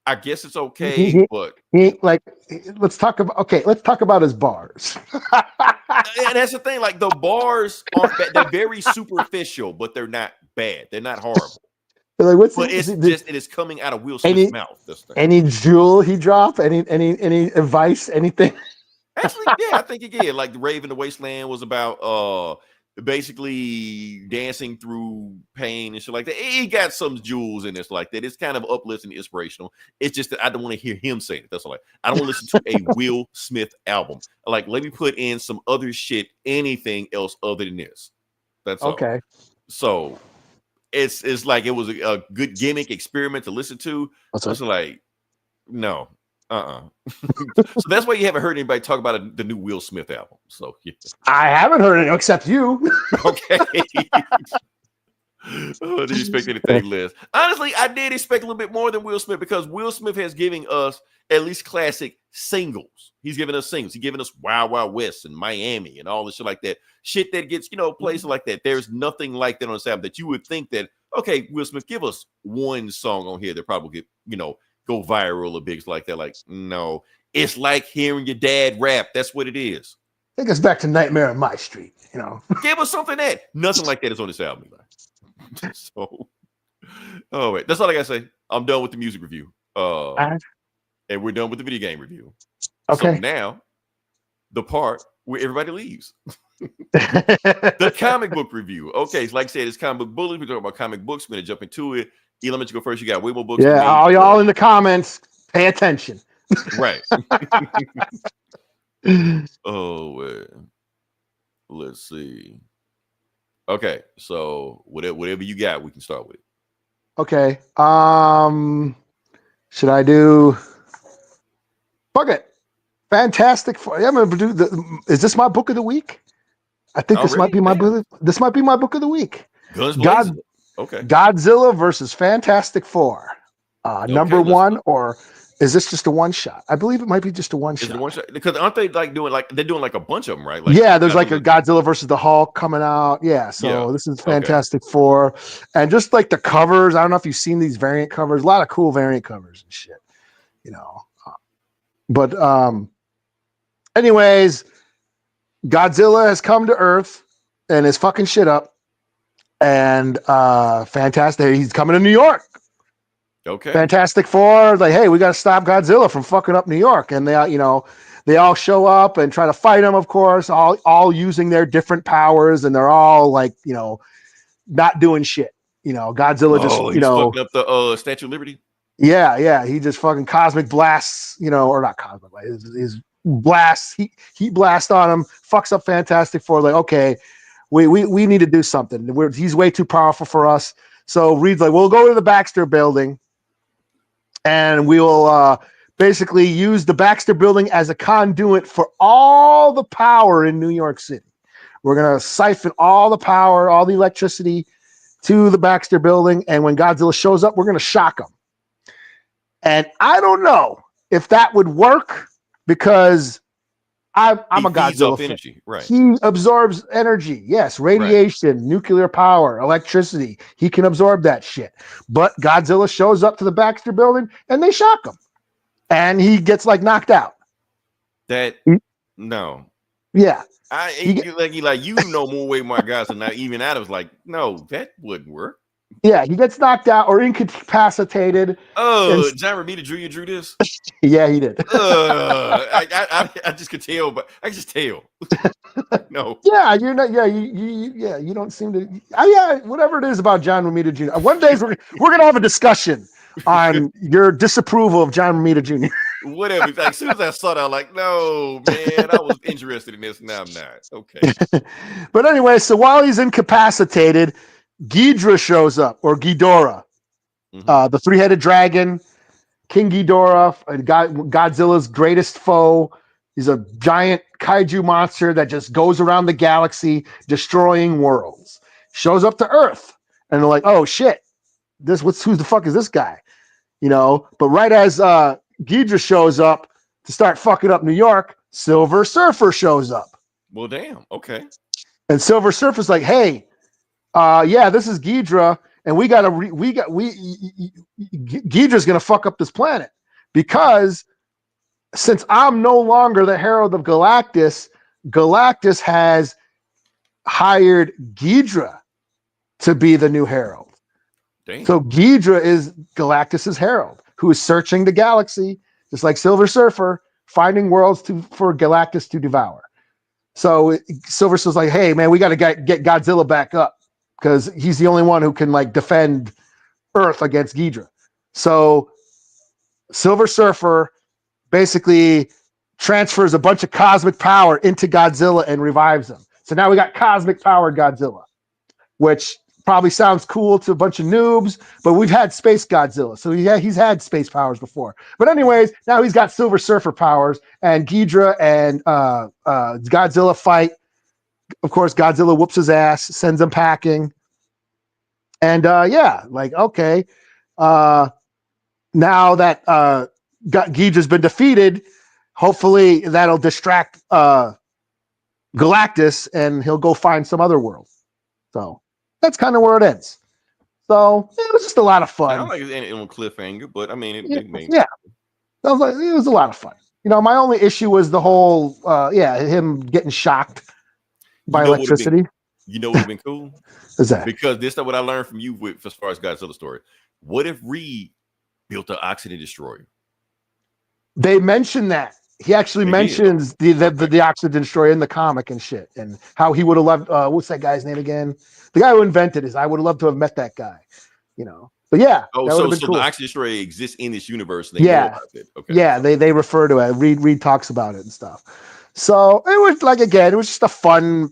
I guess it's okay, but let's talk about his bars. And that's the thing. Like the bars aren't bad. They're very superficial, but they're not bad. They're not horrible. Like, it is coming out of Will Smith's mouth. This thing. Any jewel he dropped? Any advice? Anything? Actually, yeah, I think again, like the Rave in the Wasteland was about basically dancing through pain and shit like that. He got some jewels in this like that. It's kind of uplifting, inspirational. It's just that I don't want to hear him say it. That's all. I don't want to listen to a Will Smith album. Like, let me put in some other shit, anything else other than this. That's all. Okay. So it's like it was a good gimmick experiment to listen to. It's like, no. So that's why you haven't heard anybody talk about the new Will Smith album. So yeah. I haven't heard it except you. Okay. Did you expect anything less? Honestly, I did expect a little bit more than Will Smith because Will Smith has given us at least classic singles. He's given us singles. He's given us Wild Wild West and Miami and all this shit like that. Shit that gets, places like that. There's nothing like that on this album that you would think that, okay, Will Smith, give us one song on here that probably get, go viral or big like that. Like, no, it's like hearing your dad rap. That's what it is. Take us back to Nightmare on My Street, Give us something nothing like that is on this album. So, oh wait, that's all I gotta say. I'm done with the music review. And we're done with the video game review. Okay. So now, the part where everybody leaves. The comic book review. Okay, so like I said, it's comic book bullies. We're talking about comic books. We're gonna jump into it. Eli, let you go first. You got way more books. Yeah, all y'all in the comments, pay attention. Right. Oh, let's see. Okay, so whatever you got, we can start with. Okay. Should I do? Fuck it. Fantastic Four. Yeah, I'm gonna do is this my book of the week? I think this might be my book. This might be my book of the week. Okay. Godzilla versus Fantastic Four. Number one, or is this just a one shot? I believe it might be just a one shot. One shot because aren't they doing a bunch of them, right? There's like a Godzilla versus the Hulk coming out. Yeah, so this is Fantastic Four, and just like the covers. I don't know if you've seen these variant covers. A lot of cool variant covers and shit. But anyways, Godzilla has come to Earth and is fucking shit up. And Fantastic, he's coming to New York. Okay. Fantastic Four, like, hey, we got to stop Godzilla from fucking up New York. And they all show up and try to fight him, of course, all using their different powers, and they're all like, not doing shit. Godzilla just, fucking up the Statue of Liberty. Yeah, he just fucking cosmic blasts, or not cosmic, his blasts, heat blast on him, fucks up Fantastic Four. Like, okay, we need to do something. He's way too powerful for us. So Reed's like, we'll go to the Baxter building and we will basically use the Baxter Building as a conduit for all the power in New York City. We're going to siphon all the power, all the electricity to the Baxter Building, and when Godzilla shows up, we're going to shock him. And I don't know if that would work because I'm a Godzilla fan. Energy. Right. He absorbs energy. Yes, radiation, nuclear power, electricity. He can absorb that shit. But Godzilla shows up to the Baxter Building and they shock him. And he gets like knocked out. No. Yeah. You know more way my guys are not even Adams like, no, that wouldn't work. Yeah, he gets knocked out or incapacitated. Oh, John Romita Jr. drew this? Yeah, he did. I just could tell, but I just tell. No. Yeah, you're not. Yeah, you don't seem to. Whatever it is about John Romita Jr. One day we're gonna have a discussion on your disapproval of John Romita Jr. Whatever. Like, as soon as I saw that, I'm like, no, man, I was interested in this. Now I'm not. Okay. But anyway, so while he's incapacitated, Ghidorah shows up, or Ghidorah, the three-headed dragon, King Ghidorah, Godzilla's greatest foe. He's a giant kaiju monster that just goes around the galaxy, destroying worlds. Shows up to Earth, and they're like, "Oh shit, who the fuck is this guy?" You know. But right as Ghidorah shows up to start fucking up New York, Silver Surfer shows up. Well, damn. Okay. And Silver Surfer's like, "Hey, this is Ghidorah, and Ghidra's gonna fuck up this planet because since I'm no longer the Herald of Galactus, Galactus has hired Ghidorah to be the new Herald. Damn. So Ghidorah is Galactus's herald, who is searching the galaxy, just like Silver Surfer, finding worlds for Galactus to devour. So Silver Surfer's like, hey man, we got to get Godzilla back up because he's the only one who can like defend Earth against Ghidorah. So Silver Surfer basically transfers a bunch of cosmic power into Godzilla and revives him. So now we got cosmic powered Godzilla, which probably sounds cool to a bunch of noobs, but we've had Space Godzilla. So he's had space powers before. But anyways, now he's got Silver Surfer powers, and Ghidorah and Godzilla fight. Of course, Godzilla whoops his ass, sends him packing. And okay. Now that Ghidra's been defeated, hopefully that'll distract Galactus and he'll go find some other world. So that's kind of where it ends. So it was just a lot of fun. I don't like it on cliffhanger, but I mean, it was a lot of fun. You know, my only issue was the whole, him getting shocked by electricity. You know what would have been cool? Is that? Because this is what I learned from you as far as Godzilla story. What if Reed built an oxygen destroyer? They mentioned that. He actually mentions the oxygen destroyer in the comic and shit, and how he would have loved. What's that guy's name again? The guy who invented it. I would have loved to have met that guy. You know. But yeah. So cool. The oxygen destroyer exists in this universe. They know about it. Okay. Yeah, they refer to it. Reed talks about it and stuff. So it was it was just a fun,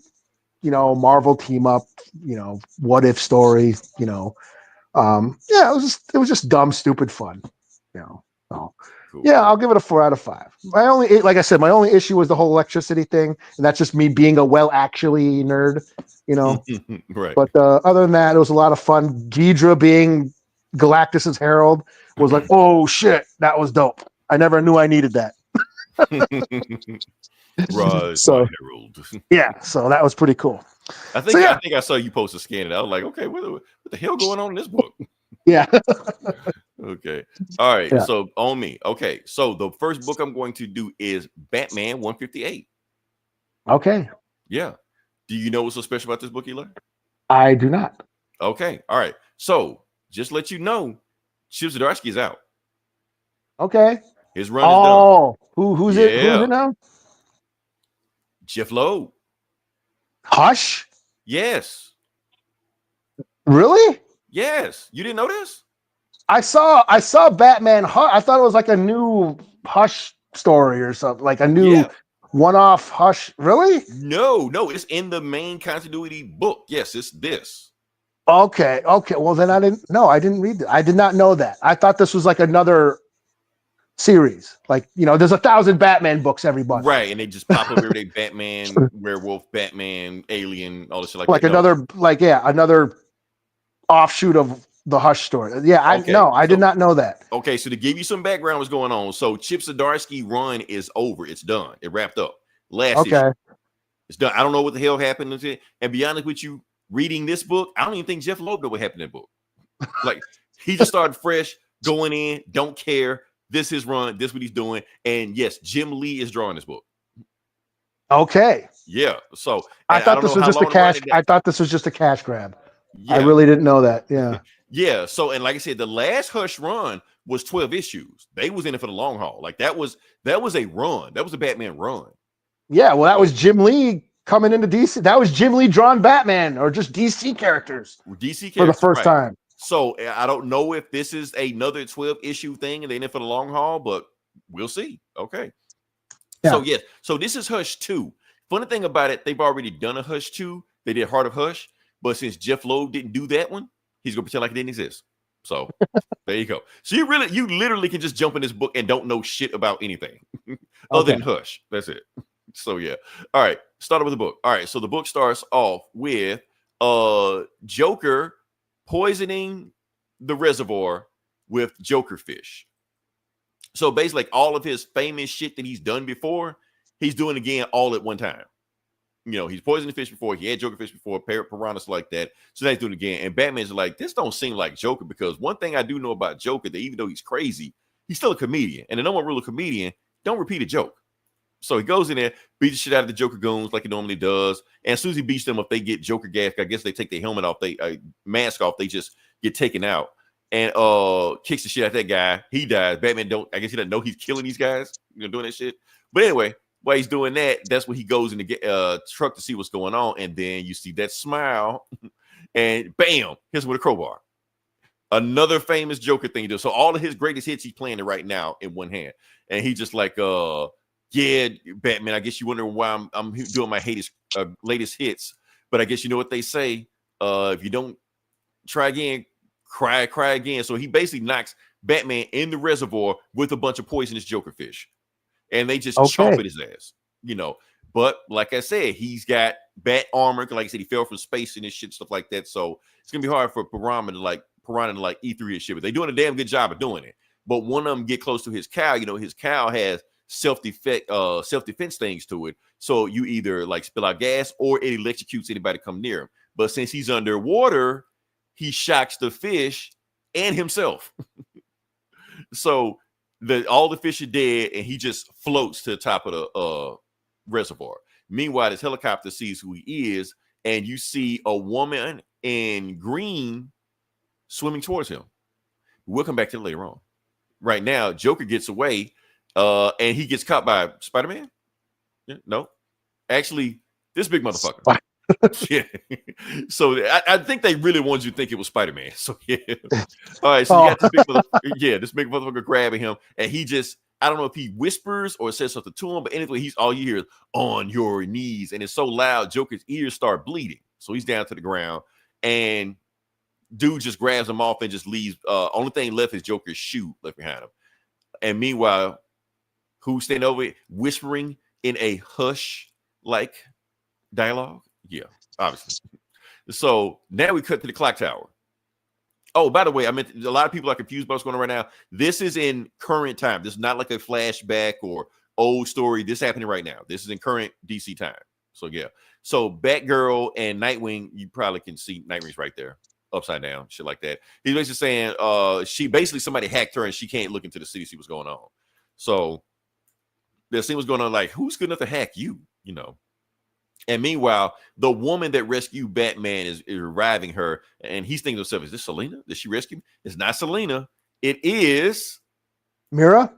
Marvel team up, what if story, it was just dumb, stupid fun, So cool. Yeah, I'll give it a 4 out of 5. My only issue was the whole electricity thing, and that's just me being a actually nerd, Right. But other than that, it was a lot of fun. Ghidorah being Galactus's herald was like, oh shit, that was dope. I never knew I needed that. Rise, so herald. Yeah, so that was pretty cool. I think I saw you post a scan. I was like, okay, what the hell going on in this book? Yeah. Okay. All right. Yeah. So on me. Okay. So the first book I'm going to do is Batman 158. Okay. Yeah. Do you know what's so special about this book, Eli? I do not. Okay. All right. So just let you know, Chip Zdarsky is out. Okay. His run is done. Oh, who's it? Who's it now? Jeff Loeb. Hush? Yes. Really? Yes. You didn't know this? I saw Batman Hush. I thought it was like a new Hush story or something, like a new one-off Hush. Really? No, it's in the main continuity book. Yes, it's this. Okay. Well, then I didn't read it. I did not know that. I thought this was like another series. Like, there's 1,000 Batman books every month. Right, and they just pop up every day. Batman, werewolf, Batman, alien, all this shit like that. Another offshoot of the Hush story. Yeah, I did not know that. Okay, so to give you some background, what's going on? So Chip Zdarsky run is over. It's done. It wrapped up. Last issue. It's done. I don't know what the hell happened to it. And be honest with you, reading this book, I don't even think Jeff Loeb knew what happened in that book. Like, he just started fresh, going in, don't care. This is run. This is what he's doing. And yes, Jim Lee is drawing this book. Okay. Yeah. So I thought this was just a cash. I thought this was just a cash grab. Yeah. I really didn't know that. Yeah. Yeah. So, and like I said, the last Hush run was 12 issues. They was in it for the long haul. Like that was a run. That was a Batman run. Yeah. Well, that was Jim Lee coming into DC. That was Jim Lee drawn Batman or just DC characters. For the first time. So I don't know if this is another 12 issue thing and they're in it for the long haul, but we'll see. Okay. Yeah. So yes. So this is Hush 2. Funny thing about it, they've already done a Hush 2. They did Heart of Hush, but since Jeff Loeb didn't do that one, he's gonna pretend like it didn't exist. So there you go. So you literally can just jump in this book and don't know shit about anything other than Hush. That's it. So yeah. All right. Start with the book. All right. So the book starts off with Joker poisoning the reservoir with Joker fish. So basically, like all of his famous shit that he's done before, he's doing again all at one time. He's poisoned fish before. He had Joker fish before, piranhas like that. So now he's doing it again. And Batman's like, this don't seem like Joker, because one thing I do know about Joker, that even though he's crazy, he's still a comedian. And the number one rule of comedian, don't repeat a joke. So he goes in there, beats the shit out of the Joker goons like he normally does. And as soon as he beats them, if they get Joker gas, I guess they take their helmet off, they mask off, they just get taken out. And kicks the shit out of that guy. He dies. Batman I guess he doesn't know he's killing these guys, doing that shit. But anyway, while he's doing that, that's when he goes in the truck to see what's going on. And then you see that smile and bam, hits him with a crowbar. Another famous Joker thing he does. So all of his greatest hits, he's playing it right now in one hand. And he's just like, yeah, Batman, I guess you wondering why I'm doing my latest hits. But I guess you know what they say. If you don't try again, cry again. So he basically knocks Batman in the reservoir with a bunch of poisonous Joker fish. And they just chomp at his ass, But like I said, he's got bat armor. Like I said, he fell from space and this shit, stuff like that. So it's going to be hard for Piranha to E3 his shit. But they're doing a damn good job of doing it. But one of them get close to his cow. His cow has self-defense things to it. So you either like spill out gas or it electrocutes anybody come near him. But since he's underwater, he shocks the fish and himself. So all the fish are dead and he just floats to the top of the reservoir. Meanwhile, this helicopter sees who he is, and you see a woman in green swimming towards him. We'll come back to it later on. Right now, Joker gets away. And he gets caught by Spider-Man? Yeah, no. Actually, this big motherfucker. Yeah. So I think they really wanted you to think it was Spider-Man. So yeah. All right. So you got this big motherfucker grabbing him. And he just, I don't know if he whispers or says something to him, but anyway, all you hear is on your knees. And it's so loud, Joker's ears start bleeding. So he's down to the ground. And dude just grabs him off and just leaves. Only thing left is Joker's shoe left behind him. And meanwhile, who's standing over it, whispering in a hush-like dialogue? Yeah, obviously. So now we cut to the clock tower. Oh, by the way, I meant a lot of people are confused about what's going on right now. This is in current time. This is not like a flashback or old story. This is happening right now. This is in current DC time. So yeah. So Batgirl and Nightwing, you probably can see Nightwing's right there, upside down, shit like that. He's basically saying somebody hacked her and she can't look into the city to see what's going on. So they're seeing what's going on, like, who's good enough to hack you, And meanwhile, the woman that rescued Batman is reviving her, and he's thinking to himself, is this Selena? Did she rescue me? It's not Selena. It is Mira?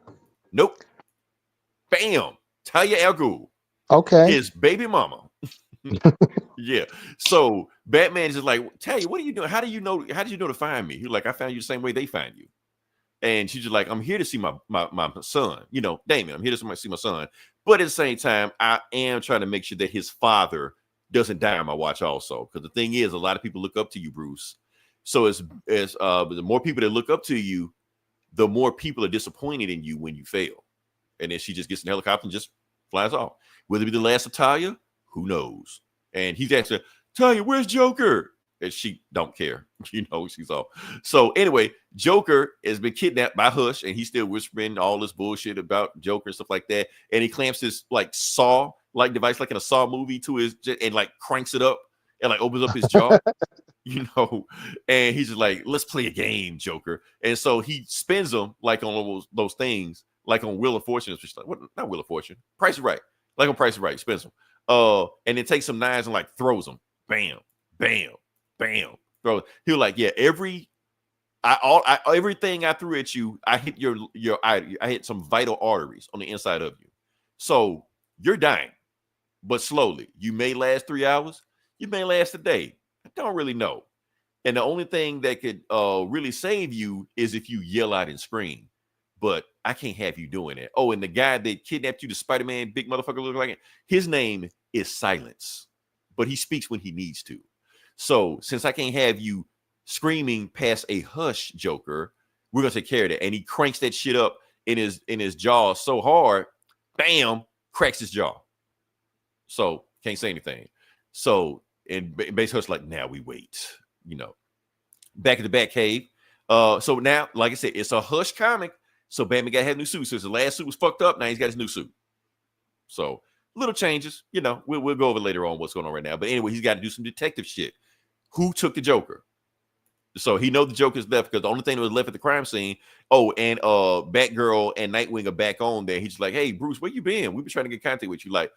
Nope. Bam. Talia al Ghul. Okay. His baby mama. Yeah. So Batman is just like, Talia, what are you doing? How did you know to find me? He's like, I found you the same way they find you. And she's just like, I'm here to see my son, Damien, I'm here to see my son. But at the same time, I am trying to make sure that his father doesn't die on my watch also. Because the thing is, a lot of people look up to you, Bruce. So the more people that look up to you, the more people are disappointed in you when you fail. And then she just gets in the helicopter and just flies off. Will it be the last of Talia? Who knows? And he's asking, Talia, where's Joker? And she don't care. She's all. So anyway, Joker has been kidnapped by Hush, and he's still whispering all this bullshit about Joker and stuff like that. And he clamps this like saw-like device, like in a Saw movie, to his and like cranks it up and like opens up his jaw. And he's just like, let's play a game, Joker. And so he spins them like on those things, like on Wheel of Fortune. It's like, what? Not Wheel of Fortune. Price is Right. Like on Price is Right. Spins them. And then takes some knives and like throws them. Bam, bam, bam. Throw. He was like, yeah, everything I threw at you, I hit I hit some vital arteries on the inside of you. So you're dying, but slowly. You may last 3 hours. You may last a day. I don't really know. And the only thing that could really save you is if you yell out and scream. But I can't have you doing it. Oh, and the guy that kidnapped you, the Spider-Man big motherfucker look like it, his name is Silence. But he speaks when he needs to. So since I can't have you screaming past a Hush, Joker, we're gonna take care of that. And he cranks that shit up in his jaw so hard, bam, cracks his jaw. So can't say anything. So and basically Hush like, now we wait. Back at the Batcave. So now, like I said, it's a Hush comic. So Batman got to have a new suit. So his last suit was fucked up. Now he's got his new suit. So little changes. We'll go over later on what's going on right now. But anyway, he's got to do some detective shit. Who took the Joker? So he knows the Joker's left because the only thing that was left at the crime scene. Oh, and Batgirl and Nightwing are back on there. He's like, hey, Bruce, where you been? We've been trying to get contact with you. Like,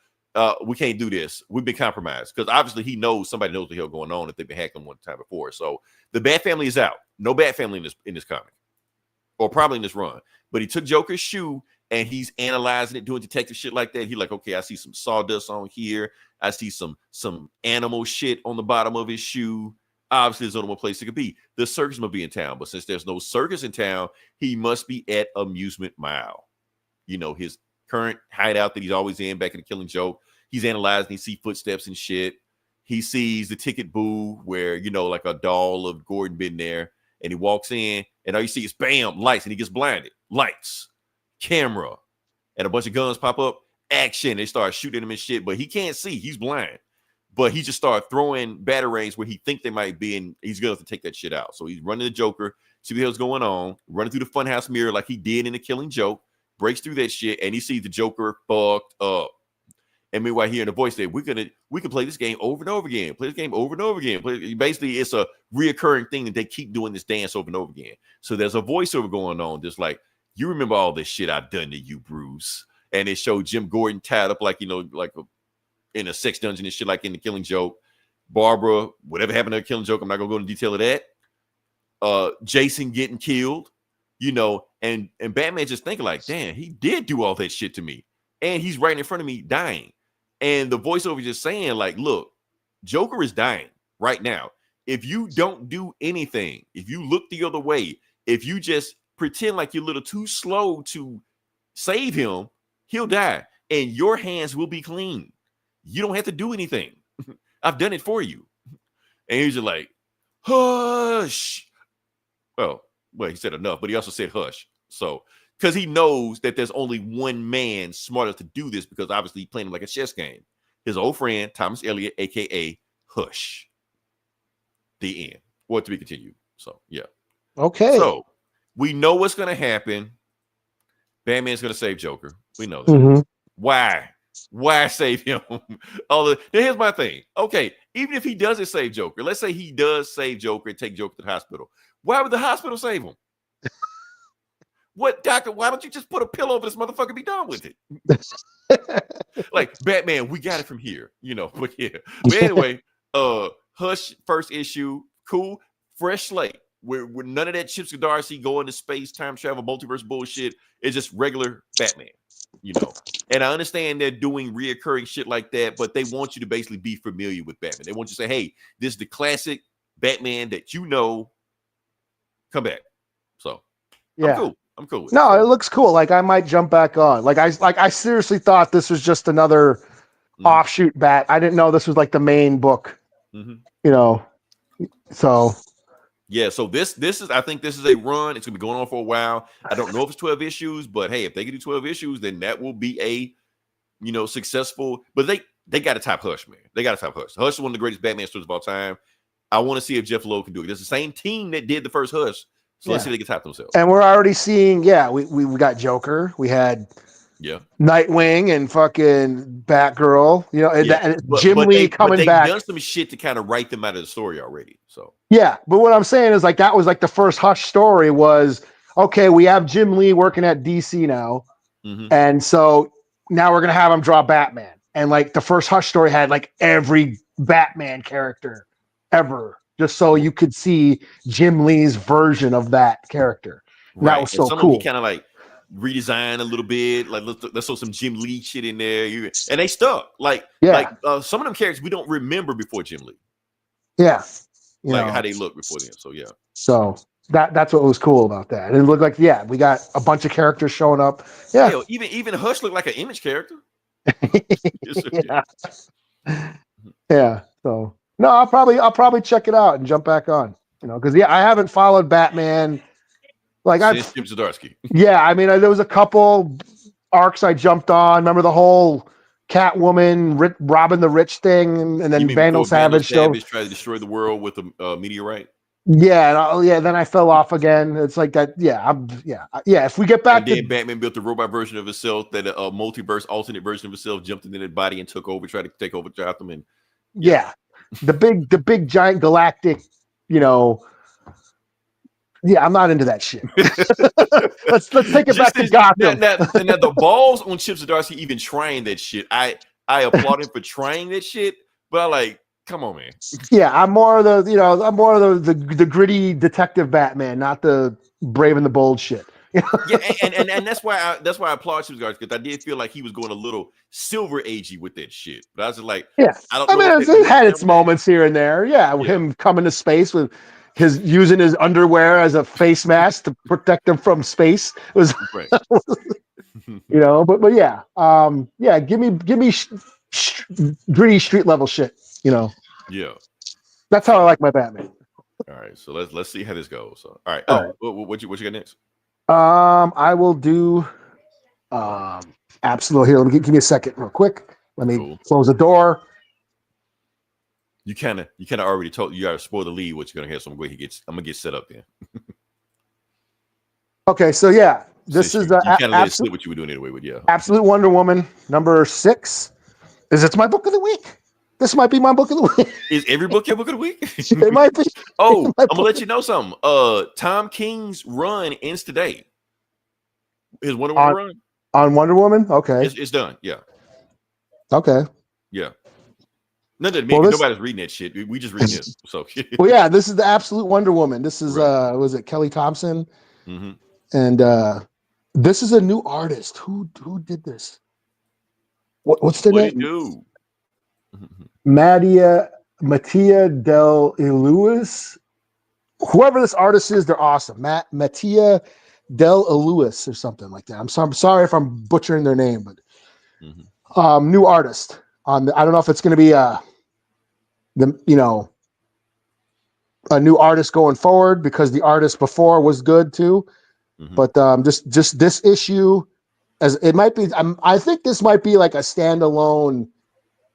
we can't do this. We've been compromised because obviously he knows somebody knows the hell going on if they've been hacked on one time before. So the Bat family is out. No Bat family in this comic, or probably in this run. But he took Joker's shoe and he's analyzing it, doing detective shit like that. He's like, okay, I see some sawdust on here. I see some animal shit on the bottom of his shoe. Obviously, there's only one place it could be. The circus must be in town, but since there's no circus in town, he must be at Amusement Mile. His current hideout that he's always in back in the Killing Joke. He's analyzing, he sees footsteps and shit. He sees the ticket booth where, like a doll of Gordon been there. And he walks in and all you see is bam, lights, and he gets blinded. Lights, camera, and a bunch of guns pop up. Action. They start shooting him and shit, but he can't see. He's blind. But he just started throwing batarangs where he think they might be, and he's going to have to take that shit out. So he's running the Joker, see what hell's going on, running through the funhouse mirror like he did in the Killing Joke, breaks through that shit, and he sees the Joker fucked up. And meanwhile, hearing the voice say, we can play this game over and over again. Play this game over and over again. Basically, it's a reoccurring thing that they keep doing this dance over and over again. So there's a voiceover going on, just like, you remember all this shit I've done to you, Bruce. And it showed Jim Gordon tied up like, in a sex dungeon and shit like in the Killing Joke. Barbara, whatever happened to the Killing Joke, I'm not going to go into detail of that. Jason getting killed, and Batman just thinking like, damn, he did do all that shit to me. And he's right in front of me dying. And the voiceover just saying like, look, Joker is dying right now. If you don't do anything, if you look the other way, if you just pretend like you're a little too slow to save him, he'll die. And your hands will be clean. You don't have to do anything. I've done it for you. And he's just like, hush. Well, he said enough, but he also said hush. So, because he knows that there's only one man smart enough to do this, because obviously he's playing like a chess game. His old friend, Thomas Elliott, a.k.a. Hush. The end. What to be continued. So, yeah. Okay. So, we know what's going to happen. Batman's going to save Joker. We know that. Mm-hmm. Why? Why save him? Here's my thing. Okay, even if he doesn't save Joker, let's say he does save Joker and take Joker to the hospital. Why would the hospital save him? What, doctor? Why don't you just put a pillow over this motherfucker and be done with it? Like, Batman, we got it from here, but yeah. But anyway, Hush, first issue, cool, fresh slate. Where none of that Chips Darcy going to space, time travel, multiverse bullshit. It's just regular Batman, And I understand they're doing reoccurring shit like that, but they want you to basically be familiar with Batman. They want you to say, hey, this is the classic Batman that come back. So, yeah. I'm cool with it. No, it looks cool. Like, I might jump back on. I seriously thought this was just another offshoot Bat. I didn't know this was like the main book, So. Yeah, so this is, I think this is a run. It's gonna be going on for a while. I don't know if it's 12 issues, but hey, if they can do 12 issues, then that will be a successful. But they got to top Hush, man. They got to top Hush. Hush is one of the greatest Batman stories of all time. I want to see if Jeff Loeb can do it. It's the same team that did the first Hush, so let's see if they can top themselves. And we're already seeing, we got Joker, we had Nightwing and fucking Batgirl, Jim Lee coming back. They've done some shit to kind of write them out of the story already. So yeah, but what I'm saying is like that was like the first Hush story was okay. We have Jim Lee working at DC now, and so now we're gonna have him draw Batman. And like the first Hush story had like every Batman character ever, just so you could see Jim Lee's version of that character. Right. That was so cool. Kind of like redesign a little bit, like let's throw some Jim Lee shit in there, and they stuck. Like some of them characters we don't remember before Jim Lee. Yeah, how they look before then. So yeah. So that's what was cool about that. And it looked like we got a bunch of characters showing up. Yeah, hell, even Hush looked like an Image character. Yeah. So no, I'll probably check it out and jump back on. Because I haven't followed Batman. Like Chip Zdarsky. Yeah, I mean, there was a couple arcs I jumped on. Remember the whole Catwoman robbing the rich thing, and then Vandal Savage tried to destroy the world with a meteorite. Yeah, then I fell off again. It's like that. Yeah, If we get back, and then Batman built a robot version of himself that a multiverse alternate version of himself jumped into that body and took over, tried to take over Gotham, and the big giant galactic, Yeah, I'm not into that shit. let's take it back to Gotham. Now, the balls on Chip Zdarsky even trying that shit. I applaud him for trying that shit, but come on, man. Yeah, I'm more of the gritty detective Batman, not the brave and the bold shit. and that's why I applaud Chip Zdarsky, because I did feel like he was going a little Silver Agey with that shit. But I was just like, I mean, it had its moments here and there. Yeah, him coming to space with using his underwear as a face mask to protect him from space. It was, right. But yeah, give me gritty street level shit. Yeah, that's how I like my Batman. All right, so let's see how this goes. So, all right, what you got next? I will do absolute. Here, give me a second, real quick. Let me close the door. You kind of already told you gotta spoil the lead what you're gonna have. So I'm gonna get set up then. Okay, so this is you kind of let it slip what you were doing anyway. But Absolute Wonder Woman number 6. Is it my book of the week? This might be my book of the week. Is every book your book of the week? It might be. Oh, I'm gonna let you know something. Tom King's run ends today. His Wonder Woman run on Wonder Woman. Okay, it's done. Yeah. Okay. Yeah. Nobody's reading that shit. We just reading this. So this is the Absolute Wonder Woman. This is was it Kelly Thompson? Mm-hmm. And this is a new artist. Who did this? What's the name? Do? Mattia Del Iluis. Whoever this artist is, they're awesome. Mattia Del Iluis or something like that. I'm sorry if I'm butchering their name, but new artist on I don't know if it's going to be a new artist going forward, because the artist before was good too. But just this issue, as it might be, I think this might be like a standalone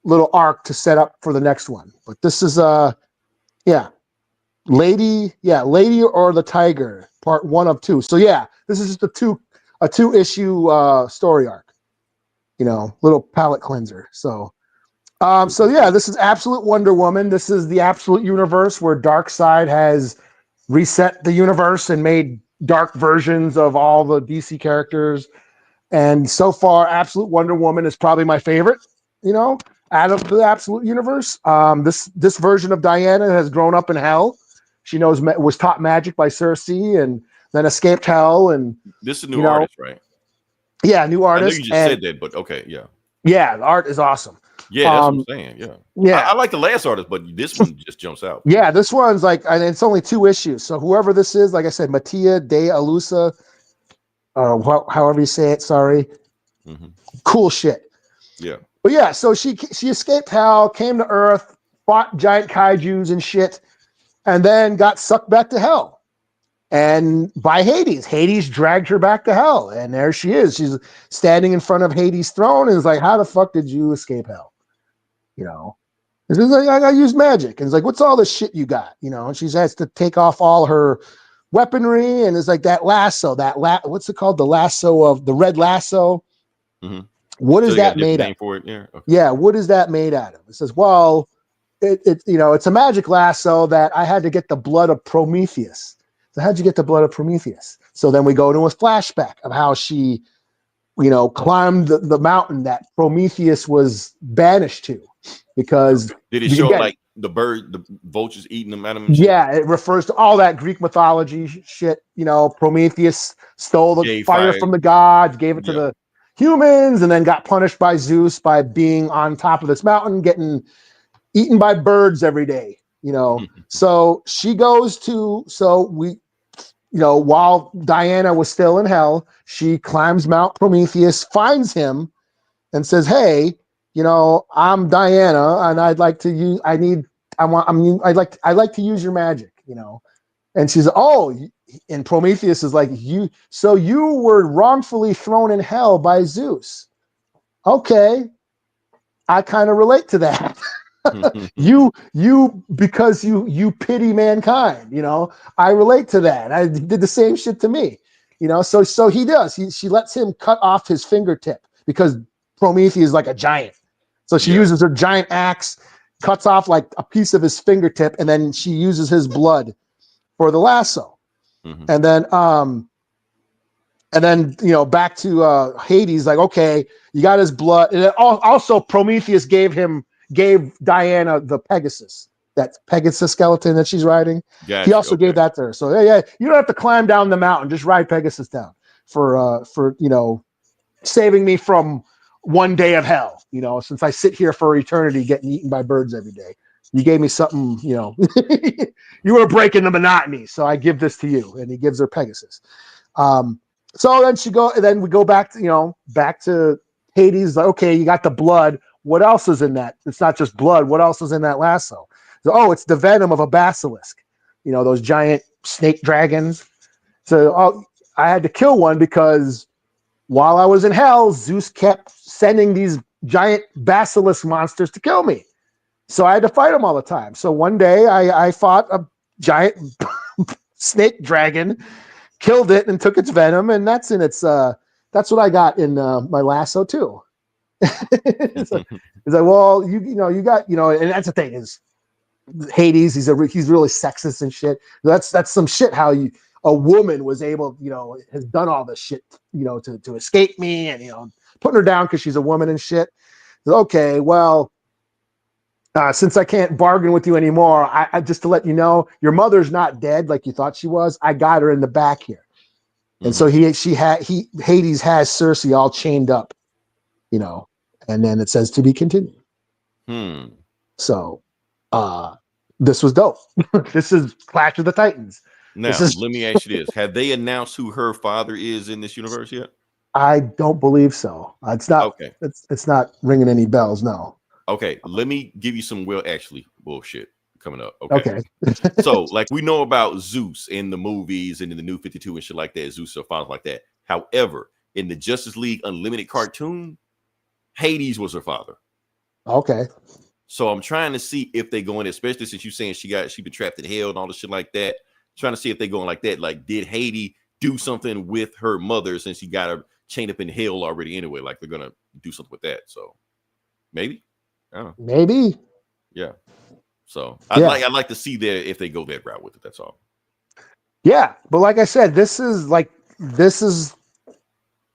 little arc to set up for the next one. But this is Lady or the Tiger, part 1 of 2. So this is just a 2 issue story arc. Little palate cleanser. So this is Absolute Wonder Woman. This is the Absolute Universe where Darkseid has reset the universe and made dark versions of all the DC characters. And so far, Absolute Wonder Woman is probably my favorite, out of the Absolute Universe. This version of Diana has grown up in hell. She was taught magic by Circe and then escaped hell. And this is a new artist, right? Yeah, new artist. I know you just said that, but okay, yeah. Yeah, the art is awesome. Yeah, that's what I'm saying. Yeah. I like the last artist, but this one just jumps out. Yeah, this one's and it's only 2 issues. So whoever this is, like I said, Mattia De Alusa, however you say it, sorry. Cool shit. Yeah. But so she escaped hell, came to Earth, fought giant kaijus and shit, and then got sucked back to hell. And by Hades. Hades dragged her back to hell. And there she is. She's standing in front of Hades' throne and is like, how the fuck did you escape hell? You know? And she's like, I use magic. And it's like, what's all this shit you got? You know, and she has to take off all her weaponry, and it's like that lasso, what's it called? The lasso of the red lasso. Mm-hmm. What is that made out of? For it? Yeah. Okay. Yeah, what is that made out of? It says, well, it's a magic lasso that I had to get the blood of Prometheus. So how'd you get the blood of Prometheus? So then we go to a flashback of how she, climbed the mountain that Prometheus was banished to, because did it show like the vultures eating them out of them? Yeah, it refers to all that Greek mythology shit. Prometheus stole the fire from the gods, gave it to the humans, and then got punished by Zeus by being on top of this mountain, getting eaten by birds every day. So she goes to, while Diana was still in hell, she climbs Mount Prometheus, finds him, and says, "Hey, I'm Diana, and I'd like to use. I'd like to use your magic." And she's, "Oh," and Prometheus is like, "You were wrongfully thrown in hell by Zeus." Okay, I kind of relate to that. because you pity mankind, I relate to that. I did the same shit to me, so he does. She lets him cut off his fingertip because Prometheus is like a giant. So she uses her giant axe, cuts off like a piece of his fingertip, and then she uses his blood for the lasso. Mm-hmm. And then back to Hades, like, okay, you got his blood. And also Prometheus gave Diana the Pegasus, that Pegasus skeleton that she's riding. Gotcha, he also gave that to her. So yeah, you don't have to climb down the mountain, just ride Pegasus down for saving me from one day of hell. Since I sit here for eternity getting eaten by birds every day, you gave me something. You were breaking the monotony, so I give this to you. And he gives her Pegasus. So then we go back to Hades. Like, okay, you got the blood. What else is in that? It's not just blood. What else is in that lasso? So, it's the venom of a basilisk. Those giant snake dragons. So I had to kill one because while I was in hell, Zeus kept sending these giant basilisk monsters to kill me. So I had to fight them all the time. So one day I fought a giant snake dragon, killed it, and took its venom, and that's what I got in my lasso too. It's like, well, you got, and that's the thing is Hades, he's really sexist and shit. That's some shit how a woman was able, has done all this shit, to escape me, and putting her down because she's a woman and shit. Okay, well, since I can't bargain with you anymore, I just to let you know, your mother's not dead like you thought she was. I got her in the back here. And so Hades has Circe all chained up, and then it says to be continued. So this was dope. This is Clash of the Titans. Now, let me ask you this. Have they announced who her father is in this universe yet? I don't believe so. It's not okay. It's not ringing any bells, no. Okay, let me give you some bullshit coming up. Okay. So, like, we know about Zeus in the movies and in the New 52 and shit like that, Zeus or fathers like that. However, in the Justice League Unlimited cartoon, Hades was her father. Okay. So I'm trying to see if they go in, especially since you're saying she been trapped in hell and all the shit like that. Trying to see if they going like that. Like, did Hades do something with her mother since she got her chained up in hell already anyway? Like, they're gonna do something with that. So maybe. I don't know. Maybe. Yeah. So I'd like to see that if they go that route with it. That's all. Yeah, but like I said, this is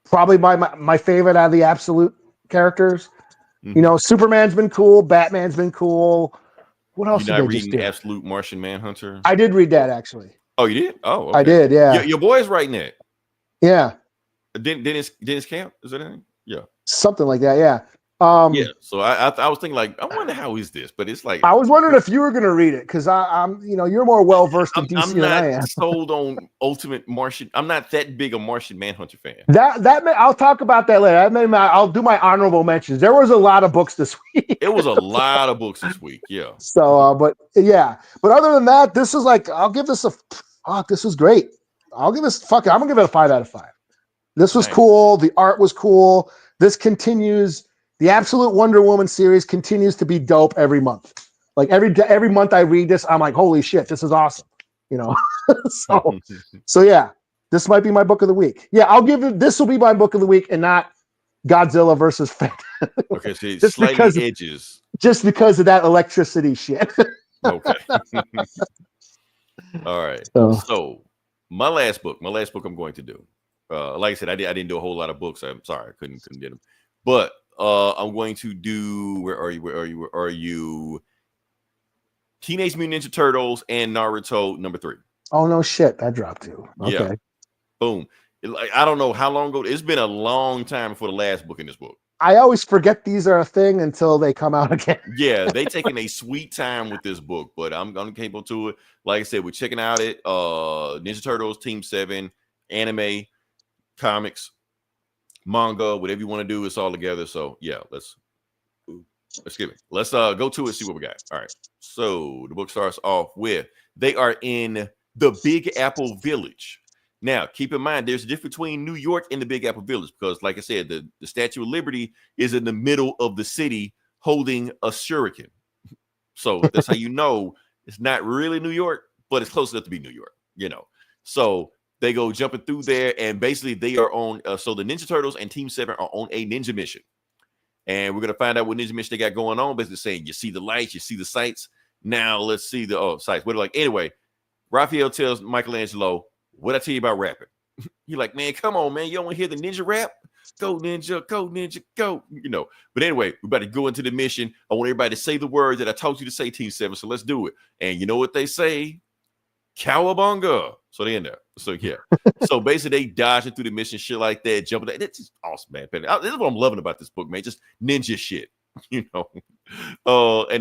probably my favorite out of the absolute characters. Mm-hmm. Superman's been cool, Batman's been cool. What else? You're not reading Absolute Martian Manhunter? I did read that actually. Oh, you did? Oh, okay. I did. Yeah. Your boy's writing that. Yeah. Dennis Camp, is that anything? Yeah. Something like that. Yeah. Yeah, so I was thinking like, I wonder how is this, but it's like I was wondering if you were going to read it because I'm, you're more well versed in DC I'm than not I am. sold on Ultimate Martian. I'm not that big a Martian Manhunter fan. I'll talk about that later. I'll do my honorable mentions. There was a lot of books this week. It was a lot of books this week. Yeah. So, but other than that, this is like, I'll give this this was great. I'm going to give it a 5 out of 5. This was cool. The art was cool. This continues. The Absolute Wonder Woman series continues to be dope every month. Like every month I read this, I'm like, holy shit, this is awesome. So yeah, this might be my book of the week. Yeah, I'll give it. This will be my book of the week, and not Godzilla versus Fantastic. Okay, so it's slightly edges. Just because of that electricity shit. Okay. All right. So my last book I'm going to do. Like I said, I didn't do a whole lot of books. I'm sorry, I couldn't get them. But I'm going to do. Where are you? Teenage Mutant Ninja Turtles and Naruto number 3. Oh no, shit! That dropped too. Okay. Yeah. Boom. I don't know how long ago. It's been a long time for the last book in this book. I always forget these are a thing until they come out again. Yeah, they taking a sweet time with this book, but I'm gonna keep on to it. Like I said, we're checking out Ninja Turtles, Team 7, anime, comics, manga, whatever you want to do, it's all together. So yeah, let's give it. Let's go to it, see what we got. All right. So the book starts off with they are in the Big Apple Village. Now, keep in mind, there's a difference between New York and the Big Apple Village because, like I said, the Statue of Liberty is in the middle of the city holding a shuriken. So that's how you know it's not really New York, but it's close enough to be New York, So they go jumping through there, and basically they are on. So the Ninja Turtles and Team 7 are on a ninja mission. And we're going to find out what ninja mission they got going on. Basically saying, you see the lights, you see the sights. Now let's see the sights. What anyway, Raphael tells Michelangelo, what I tell you about rapping? You're like, man, come on, man. You don't want to hear the ninja rap? Go ninja, go. But anyway, we're about to go into the mission. I want everybody to say the words that I told you to say, Team 7. So let's do it. And you know what they say? Cowabunga. So they in there. So yeah. So basically they dodging through the mission, shit like that, jumping. That's just awesome, man. This is what I'm loving about this book, man. Just ninja shit. And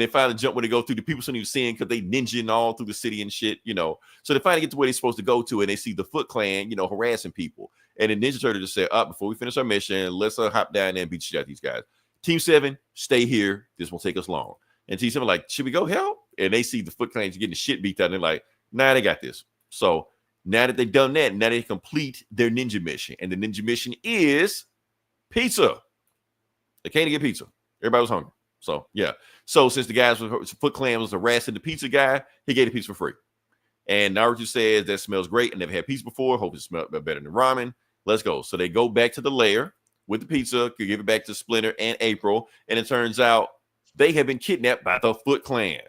they finally jump when they go through the people don't even seeing because they ninjaing all through the city and shit, So they finally get to where they're supposed to go to, and they see the Foot Clan, harassing people. And then Ninja Turtle just said, before we finish our mission, let's hop down there and beat shit out these guys. Team 7, stay here. This won't take us long. And Team 7 like, should we go help? And they see the Foot Clan getting the shit beat out, and they're like, nah, they got this. So now that they've done that, now they complete their ninja mission. And the ninja mission is pizza. They came to get pizza. Everybody was hungry. So, yeah. So, since the guys Foot Clan was harassing the pizza guy, he gave the pizza for free. And Naruto says that smells great. I never had pizza before. Hope it smells better than ramen. Let's go. So, they go back to the lair with the pizza, could give it back to Splinter and April. And it turns out they have been kidnapped by the Foot Clan.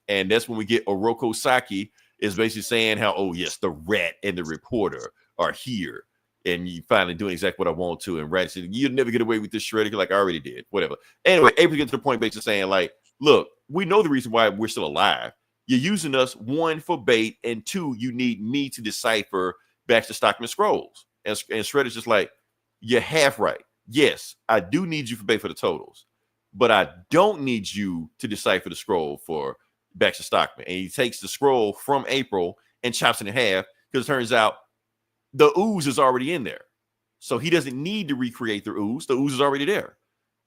And that's when we get Oroko Saki is basically saying how, oh, yes, the rat and the reporter are here. And you finally doing exactly what I want to. And Rat said, you'll never get away with this, Shredder. Like, I already did. Whatever. Anyway, April gets to the point basically saying, like, look, we know the reason why we're still alive. You're using us, 1, for bait, and 2, you need me to decipher Baxter Stockman scrolls. And Shredder's just like, you're half right. Yes, I do need you for bait for the totals. But I don't need you to decipher the scroll for Baxter Stockman. And he takes the scroll from April and chops it in half because it turns out the ooze is already in there. So he doesn't need to recreate the ooze. The ooze is already there.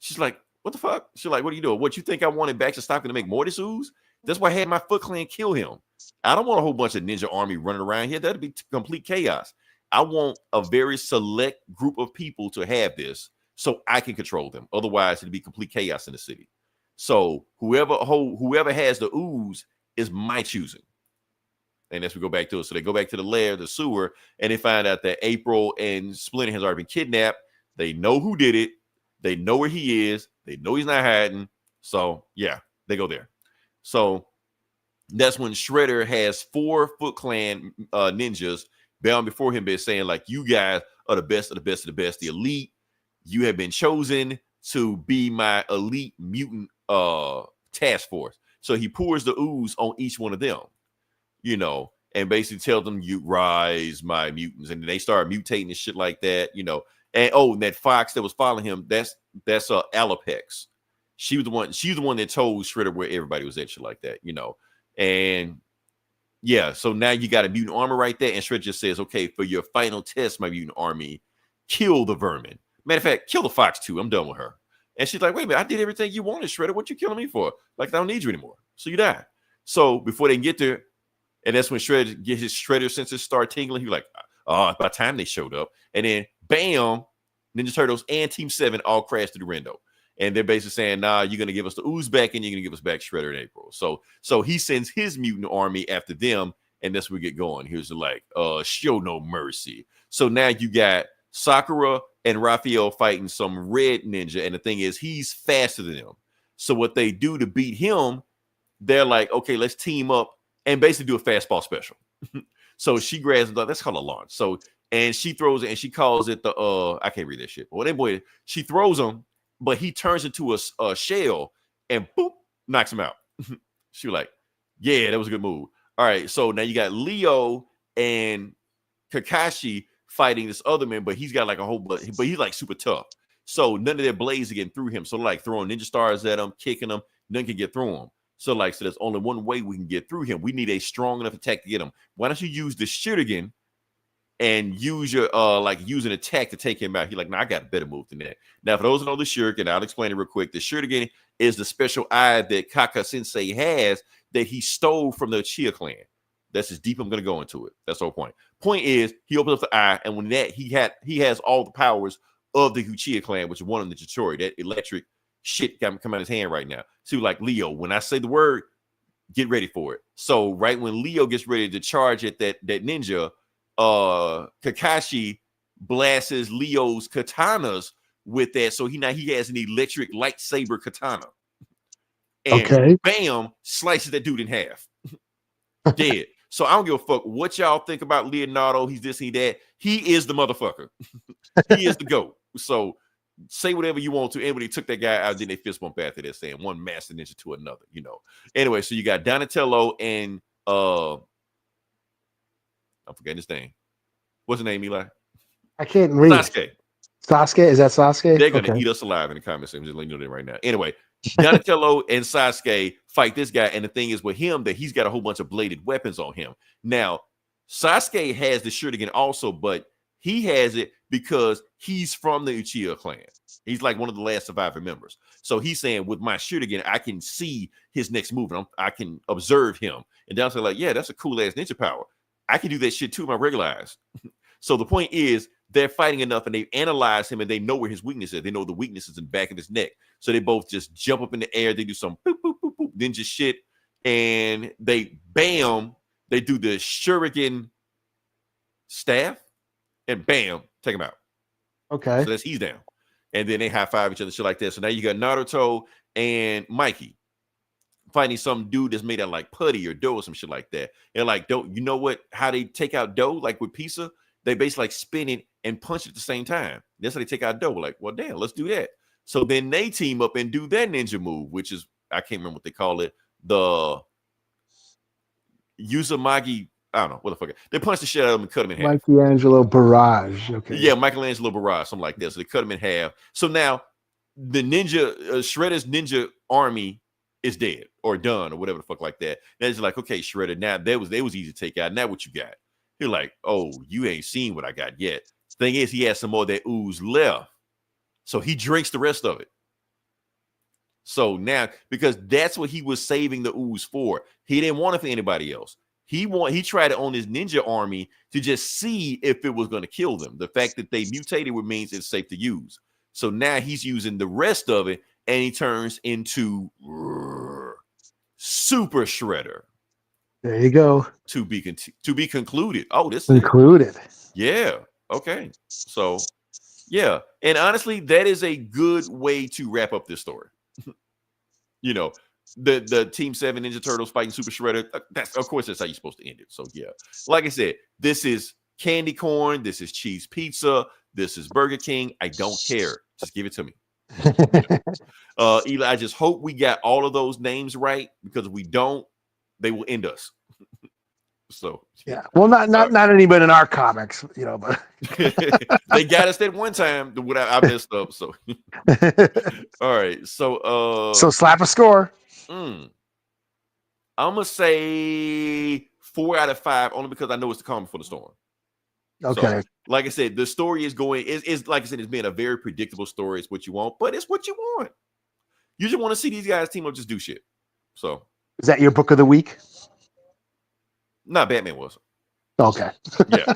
She's like, what the fuck? She's like, what are you doing? What, you think I wanted Baxter Stockman to make more of this ooze? That's why I had my Foot Clan kill him. I don't want a whole bunch of ninja army running around here. That'd be complete chaos. I want a very select group of people to have this so I can control them. Otherwise, it'd be complete chaos in the city. So whoever has the ooze is my choosing. And as we go back to it, so they go back to the lair, the sewer, and they find out that April and Splinter has already been kidnapped. They know who did it. They know where he is. They know he's not hiding. So, yeah, they go there. So that's when Shredder has 4 Foot Clan ninjas bound before him, but saying, like, you guys are the best of the best of the best, the elite. You have been chosen to be my elite mutant task force. So he pours the ooze on each one of them. And basically tell them, you rise, my mutants. And then they start mutating and shit like that, And that fox that was following him, that's That's Alopex. She was the one. She's the one that told Shredder where everybody was at, shit like that, And yeah, so now you got a mutant armor right there, and Shredder just says, "Okay, for your final test, my mutant army, kill the vermin. Matter of fact, kill the fox too. I'm done with her." And she's like, "Wait a minute, I did everything you wanted, Shredder. What you killing me for? Like, I don't need you anymore." So you die. So before they can get there, and that's when Shredder get his Shredder senses start tingling. He's like, "Oh, it's about time they showed up." And then, bam, Ninja Turtles and Team 7 all crash through the window. And they're basically saying, "Nah, you're gonna give us the ooze back, and you're gonna give us back Shredder in April." So he sends his mutant army after them, and that's where we get going. Here's like, show no mercy. So now you got Sakura and Raphael fighting some red ninja, and the thing is, he's faster than them. So what they do to beat him, they're like, "Okay, let's team up and basically do a fastball special." So she grabs them. That's called a launch. So and she throws it, and she calls it the I can't read that shit. But anyway, she throws him, but he turns into a shell and boop, knocks him out. She was like, "Yeah, that was a good move." All right, so now you got Leo and Kakashi fighting this other man, but he's got like a whole, but he's like super tough. So none of their blades are getting through him. So like throwing ninja stars at him, kicking him, none can get through him. So there's only one way we can get through him. We need a strong enough attack to get him. Why don't you use the shuriken and use your use an attack to take him out? He's like, "No, I got a better move than that." Now, for those who know the shuriken, I'll explain it real quick. The shuriken is the special eye that Kaka Sensei has that he stole from the Uchiha clan. That's as deep I'm going to go into it. That's the whole point. Point is, he opens up the eye, and when that he has all the powers of the Uchiha clan, which is one of the Chichori. That electric shit come out of his hand right now. So like, Leo, when I say the word, get ready for it. So right when Leo gets ready to charge at that ninja, Kakashi blasts Leo's katanas with that. So he has an electric lightsaber katana. And bam, slices that dude in half. Dead. So I don't give a fuck what y'all think about Leonardo. He's this, he that. He is the motherfucker. He is the GOAT. So say whatever you want to. Anybody took that guy out, then they fist bump after that, saying one master ninja to another, Anyway, so you got Donatello and I'm forgetting his name. What's his name, Eli? I can't read. Sasuke? Is that Sasuke? They're gonna eat us alive in the comments. I'm just letting you know that right now. Anyway, Donatello and Sasuke fight this guy, and the thing is with him that he's got a whole bunch of bladed weapons on him. Now, Sasuke has the shuriken also, but he has it because he's from the Uchiha clan. He's like one of the last surviving members. So he's saying, with my shuriken, I can see his next move, and I can observe him. And Donatello's like, "Yeah, that's a cool ass ninja power. I can do that shit too with my regular eyes." So the point is, they're fighting enough, and they've analyzed him, and they know where his weakness is. They know the weakness is in the back of his neck. So they both just jump up in the air. They do some boop, boop, boop, boop, ninja shit, and they bam, they do the shuriken staff, and bam, take him out. Okay. So he's down. And then they high five each other, shit like that. So now you got Naruto and Mikey fighting some dude that's made out of like putty or dough or some shit like that. And like, you know what? How they take out dough, like with pizza, they basically like spin it and punch it at the same time. That's how they take out dough. We're like, well, damn, let's do that. So then they team up and do that ninja move, which is, I can't remember what they call it, the Uzumaki. I don't know what the fuck. They punch the shit out of him and cut him in half. Michelangelo Barrage. Okay. Yeah, Michelangelo Barrage, something like that. So they cut him in half. So now the ninja, Shredder's ninja army is dead or done or whatever the fuck like that. And it's like, okay, Shredder, now they was easy to take out. Now what you got? You're like, oh, you ain't seen what I got yet. Thing is, he has some more of that ooze left. So he drinks the rest of it. So now, because that's what he was saving the ooze for. He didn't want it for anybody else. He tried it on his ninja army to just see if it was going to kill them. The fact that they mutated would means it's safe to use. So now he's using the rest of it, and he turns into Super Shredder. There you go. To be concluded. Oh, this included. Yeah. Okay. So, yeah, and honestly, that is a good way to wrap up this story. The Team 7 Ninja Turtles fighting Super Shredder. That's how you're supposed to end it. So yeah, like I said, this is candy corn. This is cheese pizza. This is Burger King. I don't care. Just give it to me. Eli, I just hope we got all of those names right, because if we don't, they will end us. So yeah. Well, not anybody in our comics, but they got us that one time when I messed up. So all right. So slap a score. I'm gonna say 4 out of 5, only because I know it's the calm before the storm. Okay. So, like I said, the story is like I said, it's been a very predictable story. It's what you want, but it's what you want. You just want to see these guys team up, just do shit. So, is that your book of the week? Not Batman was. Okay. Yeah.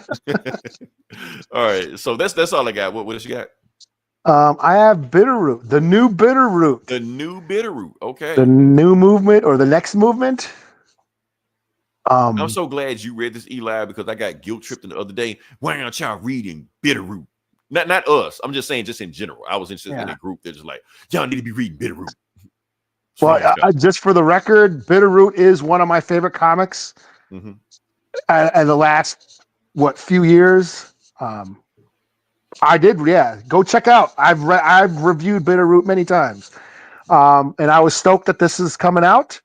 All right. So that's all I got. What else you got? I have Bitterroot, the new Bitterroot. The new Bitterroot. Okay. The new movement or the next movement. I'm so glad you read this, Eli, because I got guilt tripped the other day. Why aren't y'all reading Bitterroot? Not us. I'm just saying, just in general. I was interested in a group that's just like, y'all need to be reading Bitterroot. Well, just for the record, Bitterroot is one of my favorite comics. Mm-hmm. And the last few years, I did. Yeah, go check out. I've reviewed Bitterroot many times, and I was stoked that this is coming out.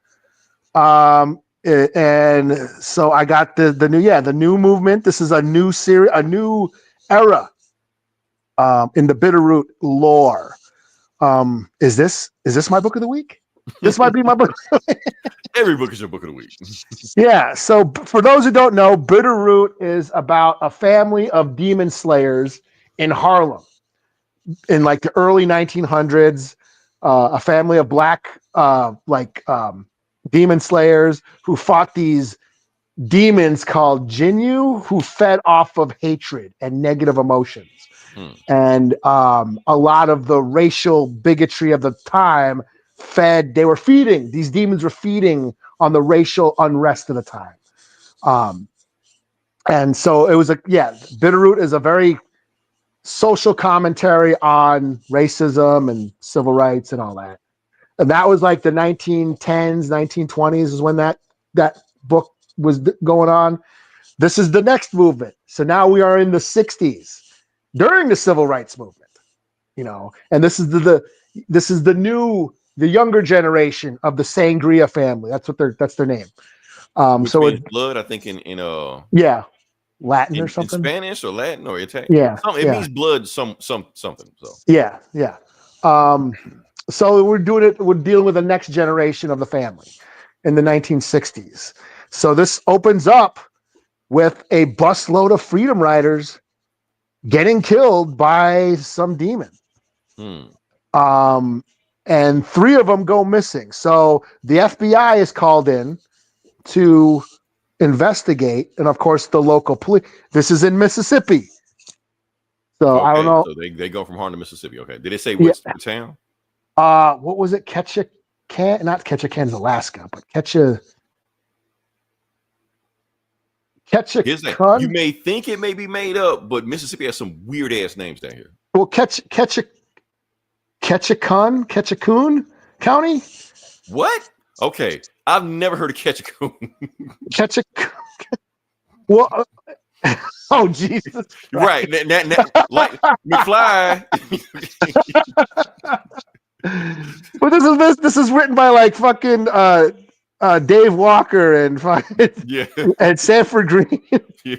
And so I got the new movement. This is a new series, a new era in the Bitterroot lore. Is this my book of the week? This might be my book. Every book is your book of the week. Yeah. So for those who don't know, Bitterroot is about a family of demon slayers in Harlem in like the early 1900s. A family of black demon slayers who fought these demons called Jinyu, who fed off of hatred and negative emotions. And a lot of the racial bigotry of the time these demons were feeding on the racial unrest of the time. And so it was Bitterroot is a very social commentary on racism and civil rights and all that. And that was like the 1910s, 1920s is when that book was going on. This is the next movement. So now we are in the 60s during the civil rights movement, and this is the younger generation of the Sangria family. That's their name. So it's blood, I think in Latin or something. In Spanish or Latin or Italian. Yeah. It means blood, something. So yeah. So we're dealing with the next generation of the family in the 1960s. So this opens up with a busload of freedom riders getting killed by some demon. And 3 of them go missing. So the FBI is called in to investigate. And of course, the local police. This is in Mississippi. So I don't know. So they go from Harlem to Mississippi. Okay. Did they say what's the town? What was it? Not Ketchikan, Alaska, but Ketchikan. You may think it may be made up, but Mississippi has some weird ass names down here. Well, Ketchikan County. What? Okay, I've never heard of Ketchikan. Well, oh Jesus! Right, like McFly. But this is written by like fucking Dave Walker and and Sanford Green. Yeah.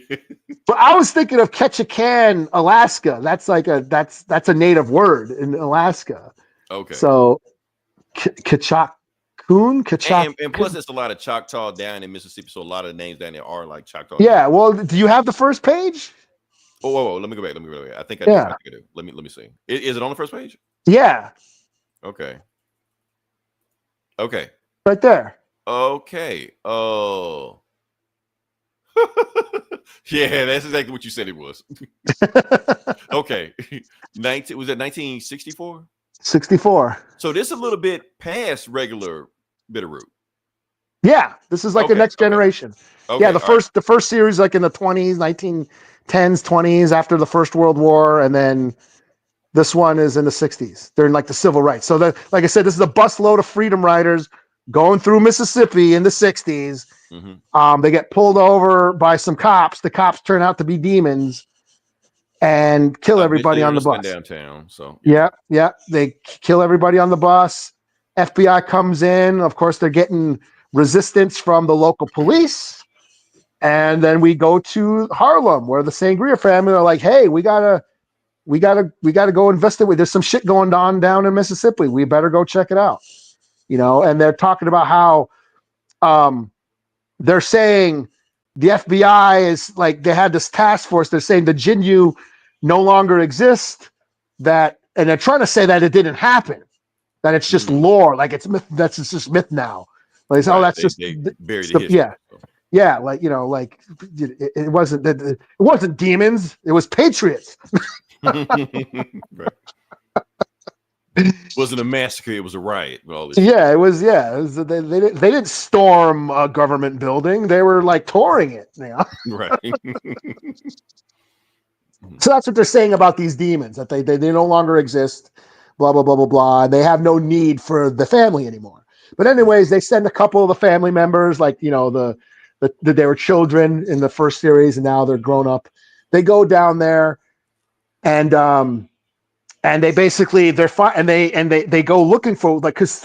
But I was thinking of Ketchikan, Alaska. That's like that's a native word in Alaska. Okay. So Ketchikan. And plus, there's a lot of Choctaw down in Mississippi, so a lot of names down there are like Choctaw. Yeah. Well, do you have the first page? Oh, let me go back. I think I do. I do. Let me see. Is it on the first page? Yeah. Okay. Right there. Okay. Oh. Yeah, that's exactly what you said it was. Okay. Was it 1964? 64. So this is a little bit past regular Bitterroot. Yeah, this is like the next generation. Okay, yeah, the first series like in the 20s, 1910s, 20s after the First World War, and then this one is in the 60s. They're in like the civil rights. So like I said, this is a busload of freedom riders going through Mississippi in the 60s. Mm-hmm. They get pulled over by some cops. The cops turn out to be demons and kill everybody on the bus. Downtown. So yeah, they kill everybody on the bus. FBI comes in. Of course, they're getting resistance from the local police. And then we go to Harlem, where the Sangria family are like, "Hey, we gotta go investigate. There's some shit going on down in Mississippi. We better go check it out." And they're talking about how they're saying the FBI is like, they had this task force. They're saying the Jinyu no longer exist. And they're trying to say that it didn't happen, that it's just lore, like it's myth. It's just myth now. Like, right. that's they buried the history. Yeah, like it wasn't demons, it was patriots. Right. It wasn't a massacre, it was a riot. All this it was. They didn't storm a government building, they were like touring it. Right. So that's what they're saying about these demons, that they no longer exist, blah blah blah blah blah. They have no need for the family anymore. But anyways, they send a couple of the family members, like they were children in the first series, and now they're grown up. They go down there, and they basically they go looking for, like, because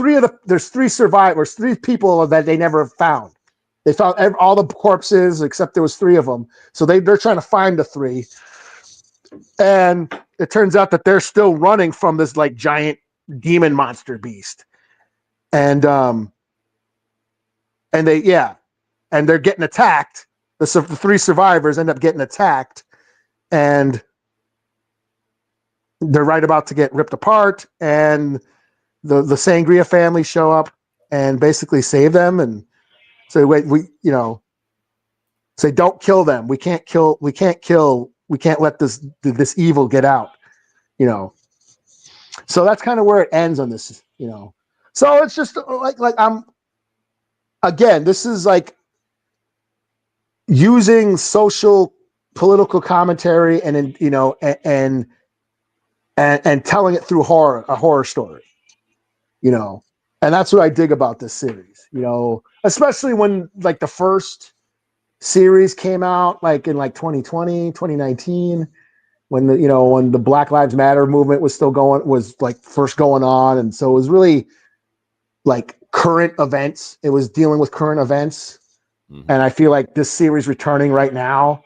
there's three survivors, three people that they never found. They found all the corpses except there was three of them. So they're trying to find the three, and it turns out that they're still running from this like giant demon monster beast, and they're getting attacked. The three survivors end up getting attacked, and they're right about to get ripped apart, and the Sangria family show up and basically save them and say, "Wait, say don't kill them. We can't let this evil get out." So that's kind of where it ends on this. So it's just like this is like using social political commentary and telling it through a horror story, and that's what I dig about this series, especially when like the first series came out, like in like 2020, 2019, when the Black Lives Matter movement was first going on. And so it was really like current events. It was dealing with current events. Mm-hmm. And I feel like this series returning right now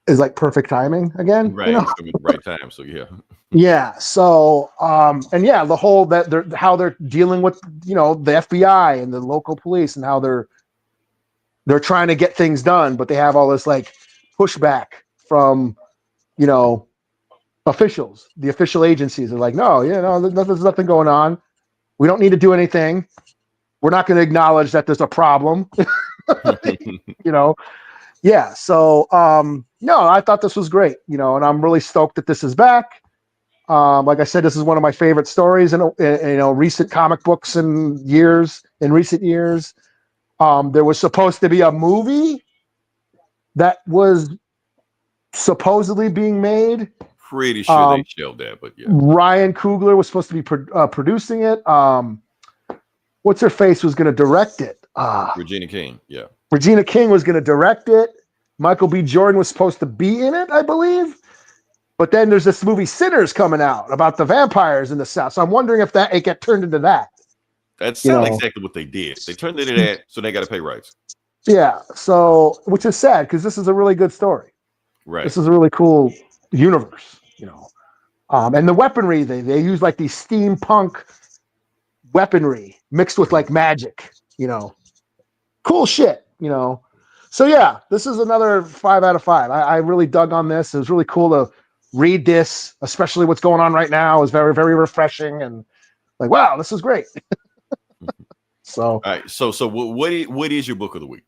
is like perfect timing again. Right. It's the right time. So yeah. Yeah. So the whole how they're dealing with, the FBI and the local police, and how they're trying to get things done, but they have all this like pushback from, officials. The official agencies are like, no, there's nothing going on. We don't need to do anything. We're not going to acknowledge that there's a problem. Yeah. So, no, I thought this was great, and I'm really stoked that this is back. Like I said, this is one of my favorite stories in recent comic books in recent years. There was supposed to be a movie that was supposedly being made. Pretty sure they shelved that, but yeah. Ryan Coogler was supposed to be producing it. What's her face was going to direct it. Regina King, yeah. Regina King was going to direct it. Michael B. Jordan was supposed to be in it, I believe. But then there's this movie Sinners coming out about the vampires in the South. So I'm wondering if it got turned into that. That's exactly what they did. They turned it into that, so they got to pay rights. Yeah. So, which is sad because this is a really good story. Right. This is a really cool universe, and the weaponry they use like these steampunk weaponry mixed with like magic, cool shit, So yeah, this is another 5 out of 5. I really dug on this. It was really cool to read this, especially what's going on right now. It was very, very refreshing and like, wow, this is great. So, all right. So what is your book of the week?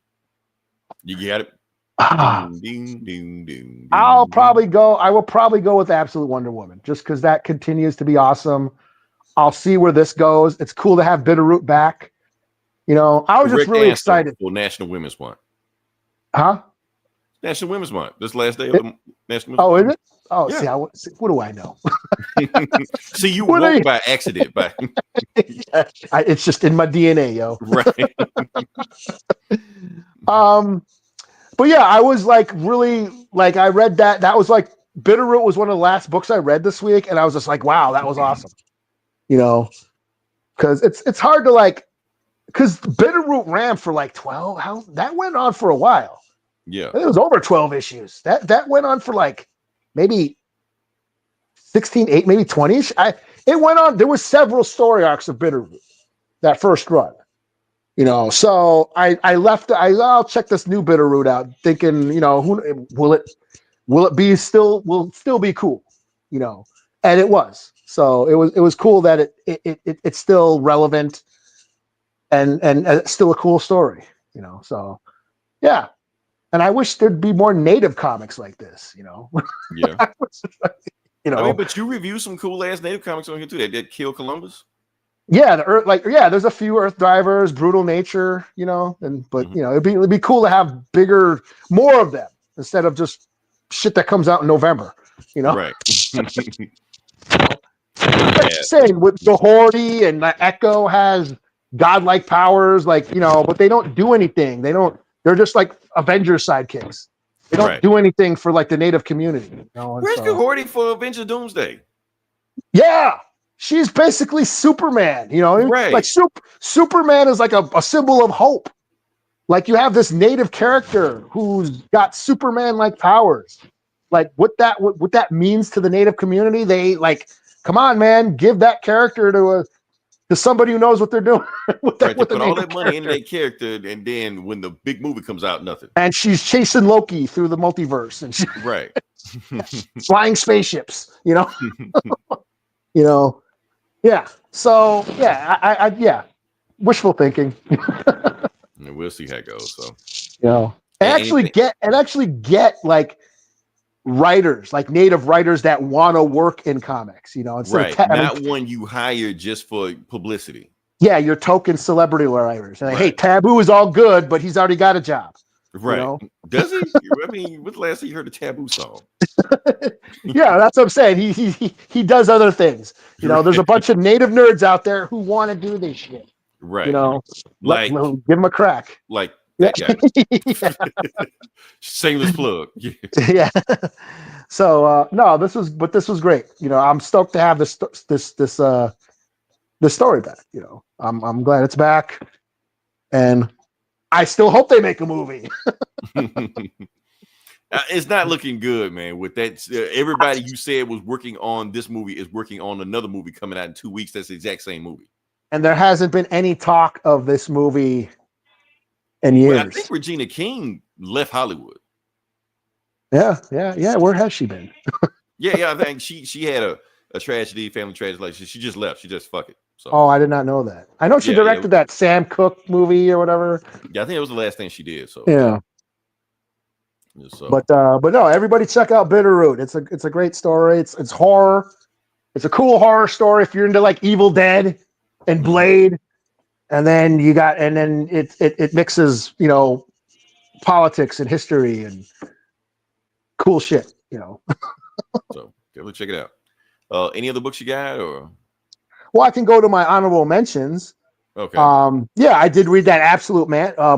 You got it. Ding, ding, ding, I will probably go with Absolute Wonder Woman, just because that continues to be awesome. I'll see where this goes. It's cool to have Bitterroot back. I was just really excited. For National Women's Month. Huh? National Women's Month. This last day of the National Women's Month. Oh, is it? Oh, yeah. See, what do I know? See, you woke by accident. It's just in my DNA, yo. Right. But yeah, I was like really like I read that. That was like Bitterroot was one of the last books I read this week, and I was just like, wow, that was awesome. Because it's hard to like because Bitterroot ran for like 12. How that went on for a while. Yeah. It was over 12 issues. That went on for like maybe 16, 8, maybe 20-ish. It went on. There was several story arcs of Bitterroot that first run. So I left. I'll check this new Bitterroot out, thinking, who will it be still? Will still be cool, and it was. So it was cool that it's still relevant and it's still a cool story, So yeah, and I wish there'd be more native comics like this, Yeah. I mean, but you review some cool ass native comics on here too. That Kill Columbus. Yeah, the Earth, there's a few Earth Drivers, Brutal Nature, but it'd be cool to have more of them instead of just shit that comes out in November, Right. Like you're saying, with the Hordy and the Echo has godlike powers, but they don't do anything. They're just like Avengers sidekicks. They don't do anything for like the native community. Where's Hordy for Avengers Doomsday? Yeah. She's basically Superman, Right. Like Superman is like a symbol of hope. Like you have this native character who's got Superman-like powers. Like what that means to the native community, they like, come on, man, give that character to somebody who knows what they're doing. They put all that money into that character, and then when the big movie comes out, nothing. And she's chasing Loki through the multiverse, and flying spapeships, Yeah. So yeah, wishful thinking. And we'll see how it goes. So and actually get like writers, like native writers that want to work in comics. Instead of not one you hire just for publicity. Yeah, your token celebrity writers. And hey, Taboo is all good, but he's already got a job. Right. Does he? I mean, when's the last time you heard a Taboo song? Yeah, that's what I'm saying. He does other things. There's a bunch of native nerds out there who want to do this shit. Right. Give them a crack. Like that guy. Shameless plug. Yeah. So no, this was great. I'm stoked to have this story back. I'm glad it's back, and I still hope they make a movie. It's not looking good, man. With that, everybody you said was working on this movie is working on another movie coming out in 2 weeks. That's the exact same movie. And there hasn't been any talk of this movie in years. Well, I think Regina King left Hollywood. Yeah. Where has she been? Yeah. I think she had a tragedy, family tragedy. Like she just left. She just fuck it. So. Oh, I did not know that. I know she directed that Sam Cooke movie or whatever. Yeah, I think it was the last thing she did. So yeah. So. But no, everybody check out Bitterroot. It's a great story. It's horror. It's a cool horror story if you're into like Evil Dead and Blade, and then it mixes politics and history and cool shit. So definitely check it out. Any other books you got or? Well, I can go to my honorable mentions. Okay. Yeah, I did read that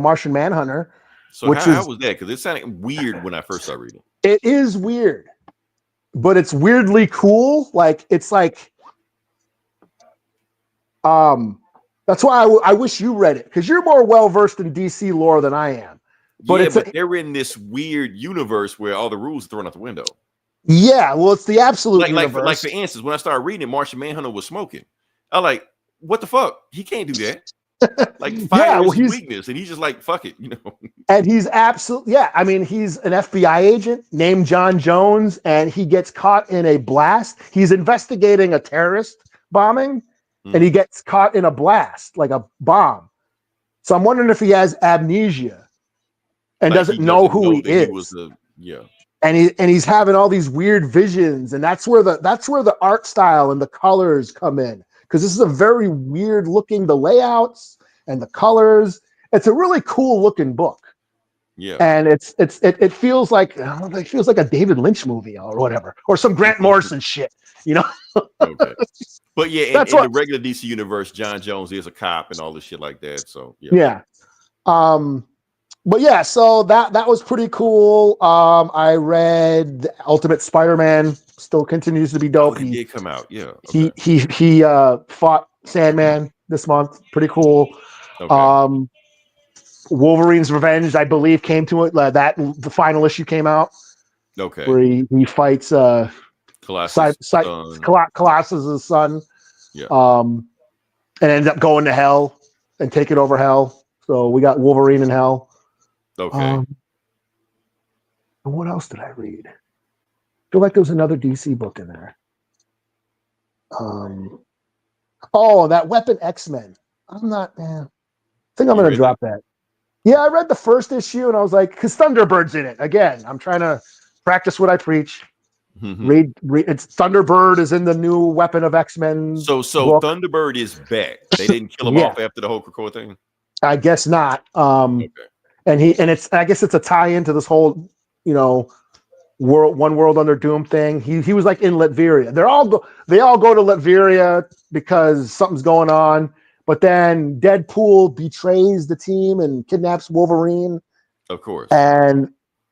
Martian Manhunter. So how was that? Because it sounded weird when I first started reading. It is weird, but it's weirdly cool. Like it's like, that's why I wish you read it because you're more well versed in DC lore than I am. But they're in this weird universe where all the rules are thrown out the window. Yeah, well, it's the absolute universe. Like for instance, when I started reading it, Martian Manhunter was smoking. I'm like, what the fuck? He can't do that. Like fire is his weakness, and he's just like, fuck it, And he's absolutely I mean, he's an FBI agent named John Jones, and he gets caught in a blast. He's investigating a terrorist bombing, and he gets caught in a blast, like a bomb. So I'm wondering if he has amnesia and doesn't know who he is. And he's having all these weird visions, and that's where the art style and the colors come in. Because this is a very weird looking, the layouts and the colors. It's a really cool looking book. Yeah. And it feels like a David Lynch movie or whatever, or some Grant Morrison shit, Okay. But yeah, in the regular DC universe, John Jones is a cop and all this shit like that. So yeah. But yeah, so that was pretty cool. I read Ultimate Spider-Man, still continues to be dope. He did come out, yeah. Okay. He fought Sandman this month, pretty cool. Okay. Wolverine's Revenge, I believe, came to it. The final issue came out Okay. where he fights Colossus' son. Colossus's son. Yeah. And ended up going to hell and taking over hell. So we got Wolverine in hell. Okay. And what else did I read? I feel like there was another DC book in there. That Weapon X-Men. I'm not, man. I think I'm going to drop that. Yeah, I read the first issue and I was like, because Thunderbird's in it. Again, I'm trying to practice what I preach. Read it's Thunderbird is in the new Weapon of X-Men. So book. Thunderbird is back. They didn't kill him off after the whole Krakoa thing? I guess not. Okay. And I guess it's a tie-in to this whole, one world under Doom thing. He was like in Latveria. They all go to Latveria because something's going on. But then Deadpool betrays the team and kidnaps Wolverine. Of course. And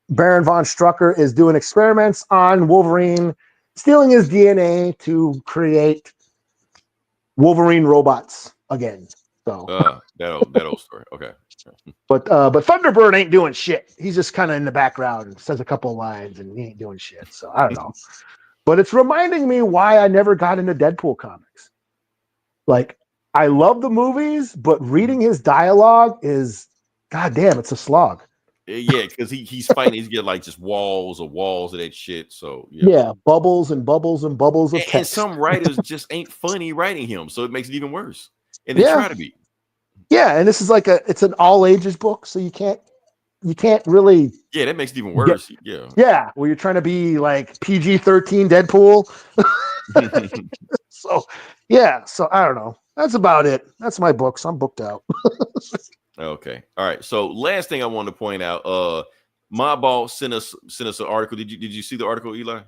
Baron von Strucker is doing experiments on Wolverine, stealing his DNA to create Wolverine robots again. So that old story. Okay. But Thunderbird ain't doing shit. He's just kind of in the background and says a couple of lines and he ain't doing shit. So I don't know. But it's reminding me why I never got into Deadpool comics. Like, I love the movies, but reading his dialogue is, goddamn, it's a slog. Yeah, because he's fighting. He's getting like just walls of that shit. So yeah, bubbles and bubbles and bubbles of text. And some writers just ain't funny writing him, so it makes it even worse. And they try to be. Yeah, and this is like it's an all ages book, so you can't really. Yeah, that makes it even worse. Yeah, where you're trying to be like PG-13 Deadpool. So I don't know. That's about it. That's my books. I'm booked out. Okay. All right. So last thing I want to point out, my boss sent us an article. Did you see the article, Eli?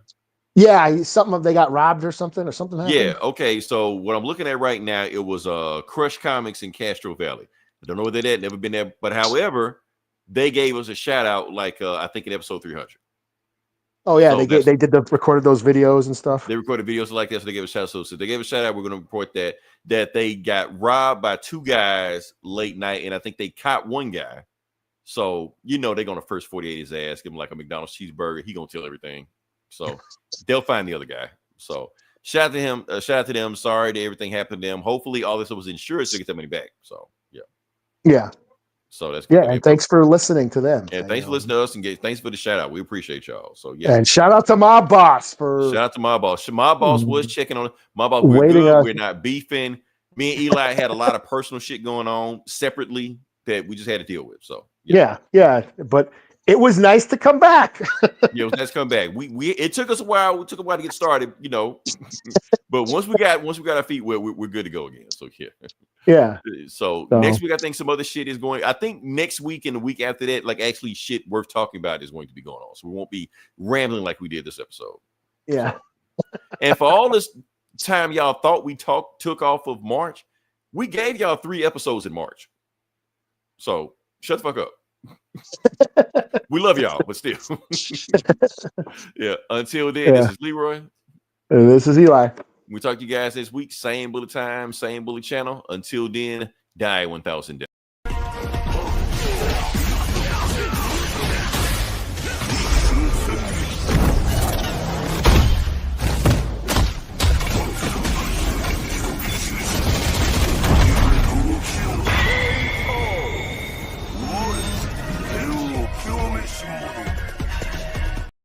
Yeah, something they got robbed or something happened. Yeah. Okay. So what I'm looking at right now, it was Crush Comics in Castro Valley. I don't know where they're at. Never been there. But however, they gave us a shout out, like I think in episode 300. Oh yeah, so they recorded those videos and stuff. They recorded videos like that, so they gave a shout out. So they gave a shout out. We're going to report that they got robbed by two guys late night, and I think they caught one guy. So they're going to first 48 his ass, give him like a McDonald's cheeseburger. He gonna tell everything. So they'll find the other guy. So shout out to him. Shout out to them. Sorry that everything happened to them. Hopefully all this was insured so they get their money back. So yeah. So that's good. And thanks for listening to them. Yeah, thanks for listening to us and thanks for the shout out. We appreciate y'all. So and shout out to my boss shout out to my boss. My boss was checking on it. My boss, we're good. We're not beefing. Me and Eli had a lot of personal shit going on separately that we just had to deal with. So yeah. But it was nice to come back. Yeah, it was nice to come back. It took us a while. It took a while to get started, But once we got our feet wet, we're good to go again. So yeah. So next week, I think some other shit is going. I think next week and the week after that, like actually shit worth talking about is going to be going on. So we won't be rambling like we did this episode. Yeah. And for all this time y'all thought we took off of March, we gave y'all 3 episodes in March. So shut the fuck up. We love y'all, but still. Yeah. Until then, this is Leroy. And this is Eli. We talk to you guys this week. Same bullet time, same bullet channel. Until then, die 1,000 days.